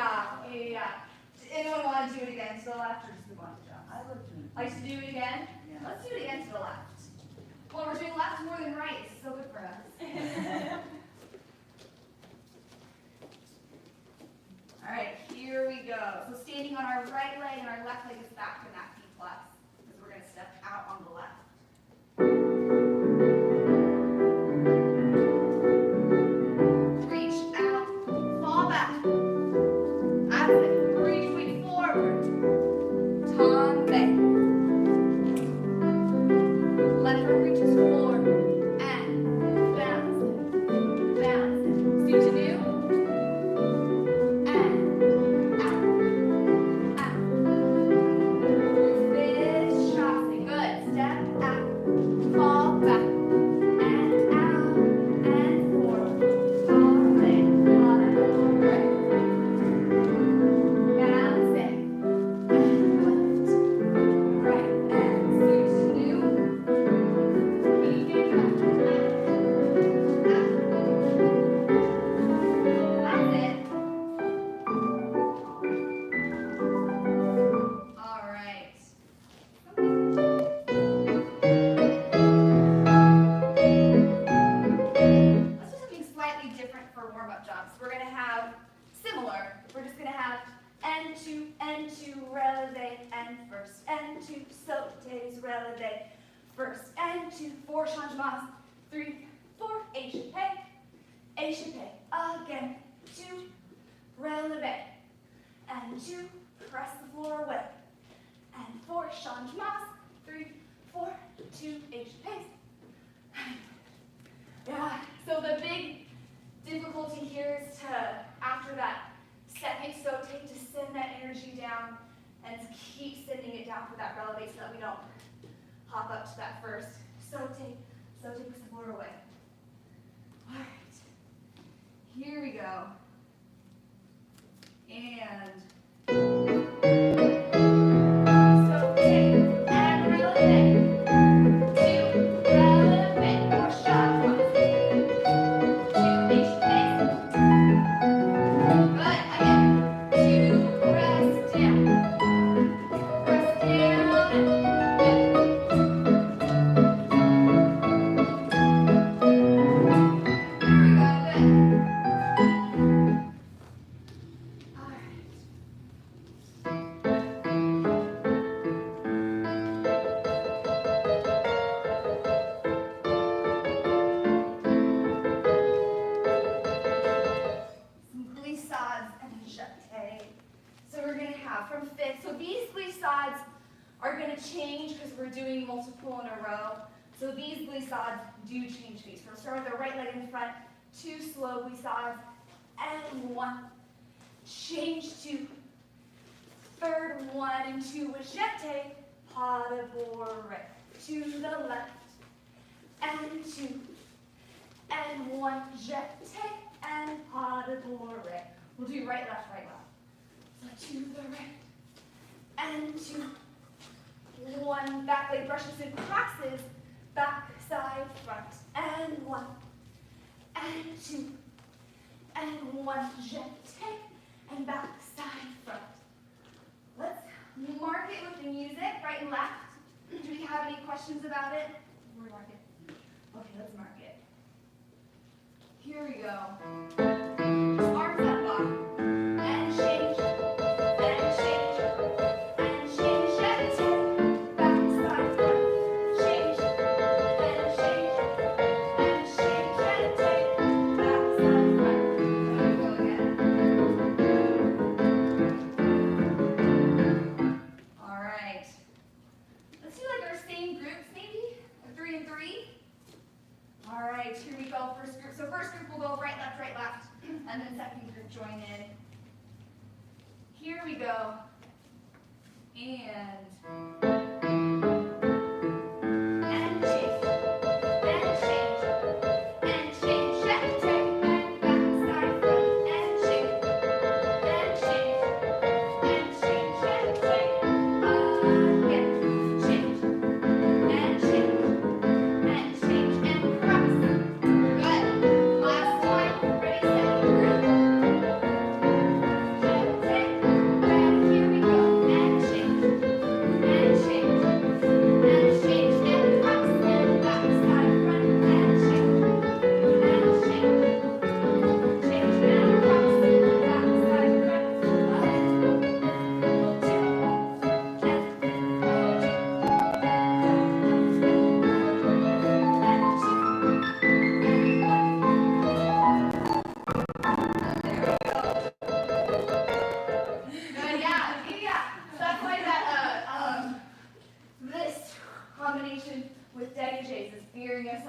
Yeah. Anyone want to do it again to the left or just move on to jump? I would do. Like to do it again? Yeah. Let's do it again to the left. Well, we're doing left more than right. It's so good for us. All right, here we go. So standing on our right leg and our left leg is back in that P plus. Because we're going to step out on the left. Reach out, fall back. That's it. Reach, weight forward. Tombe. Left arm reaches forward and bounce it. Bounce it. See what you do? And out. Out. Finish shocking. Good. Step out. Fall back. And out. And forward. Tombe. Left. Right. Bounce it. Right, and switch to new. Keep it up. That's it. All right. Let's do something slightly different for warm-up jumps. We're going to have similar. We're just going to have N2, releve, and first. N2, sautes, releve, first. N2, 4 changements. 3, 4, échappé, again. 2, releve, and 2, press the floor away. And 4 changements. 3, 4, 2, échappé. Yeah, so the big difficulty here is to, after that second saute, to send that energy down and to keep sending it down for that releve so that we don't hop up to that first saute, push the floor away. All right, here we go. And saute and releve. 2, releve, 4 changements. 2, échappé. Good, again. 2, press down. Press down. Good. There we go, good. All right. Some glissades and jeté. So we're going to have from fifth. So these glissades are going to change because we're doing multiple in a row. So these glissades do change feet. So we'll start with the right leg in front, 2 slow glissades, and 1. Change to third 1 and 2 with jeté, pas de bourrée. To the left, and 2, and 1, jeté, and pas de bourrée. We'll do right, left, right, left. So to the right, and 2, 1, back leg brushes and crosses, back, side, front, and 1, and 2, and 1, jeté, and back, side, front. Let's mark it with the music, right and left. Do we have any questions about it? We're mark it. Okay, let's mark it. Here we go. Arms up, bar. And change. And change. And change. Jeté. Back, side, front. Change. And change. And change. Jeté. Back, side, front. There we go again. All right. Let's do like our same groups maybe, like 3 and 3. All right, here we go, first group. So first group will go right, left, and then second group join in. Here we go. And change, and change, and change, jeté, and back, side, front, and change, and change, and change, jeté, again, change, and change, and cross. Good. Last one. Ready, second group. Jeté,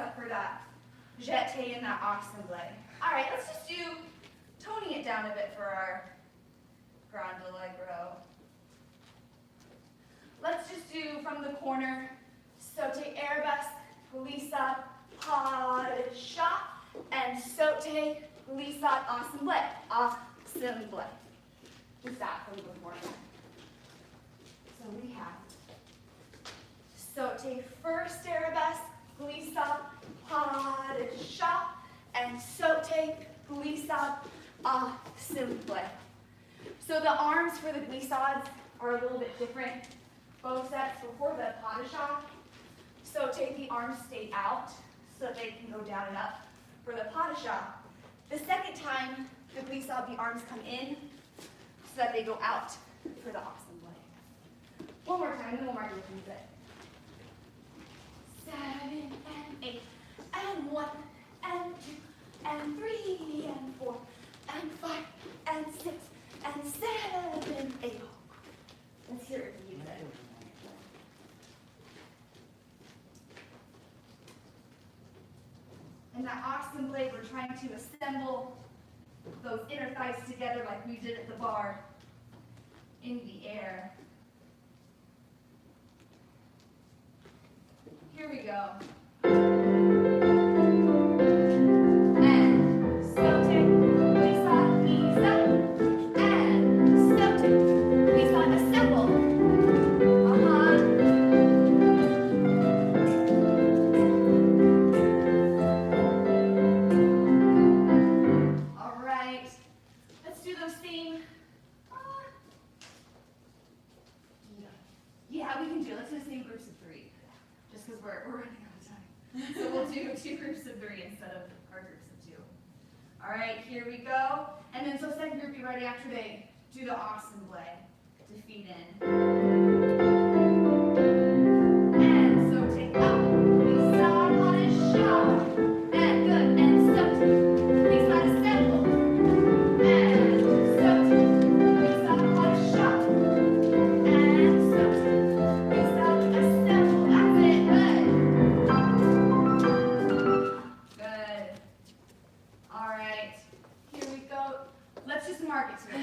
up for that jeté and that ensemble. All right, let's just do toning it down a bit for our grand allegro. Let's just do from the corner, sauté arabesque, glissade, pas de chat, and sauté, glissade, ensemble, ensemble. Who's that from the corner? So we have sauté first arabesque, glissade, pas de chat, and sauté, glissade, ensemble. So the arms for the glissades are a little bit different. Both sets before the pas de chat, sauté the arms stay out so that they can go down and up for the pas de chat. The second time, the glissade, the arms come in so that they go out for the ensemble. One more time, then we'll mark with music. 7 and 8 and 1 and 2 and 3 and 4 and 5 and 6 and 7, 8. Let's hear it from you then. In that ensemble, we're trying to assemble those inner thighs together like we did at the bar in the air. Here we go. And sauté, glissade, glissade, and sauté, glissade, assemble. All right, let's do those same. Yeah, we can do it. Let's do the same groups of 3, just because we're running out of time. So we'll do 2 groups of 3 instead of our groups of 2. All right, here we go. And then so second group, be ready after they do the ensemble to feed in. And so take up, glissade, pas de chat. And good, and sauté, glissade, assemble. And sauté, glissade, pas de chat. And sauté, glissade, assemble. That's it, good. Good. All right, here we go. Let's just mark it to the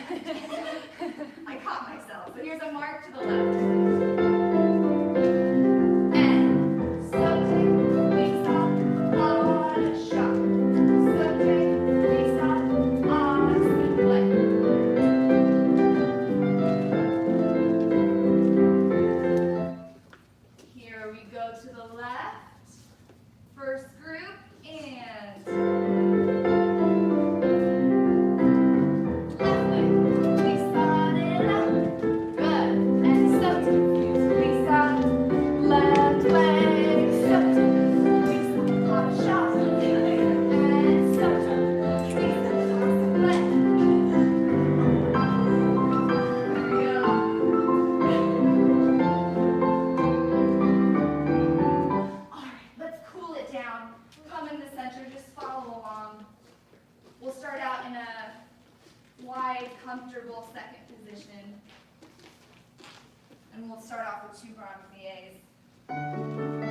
left. I caught myself. So here's a mark to the left. And sauté, glissade, pas de chat. Sauté, glissade, ensemble. Here we go to the left. First group and left leg, glissade it up. Good. And sauté, glissade, left leg, sauté, glissade, pas de chat. And sauté, glissade, ensemble. There we go. All right, let's cool it down. Come in the center, just follow along. We'll start out in a wide, comfortable second position. And we'll start off with 2 grand pliés.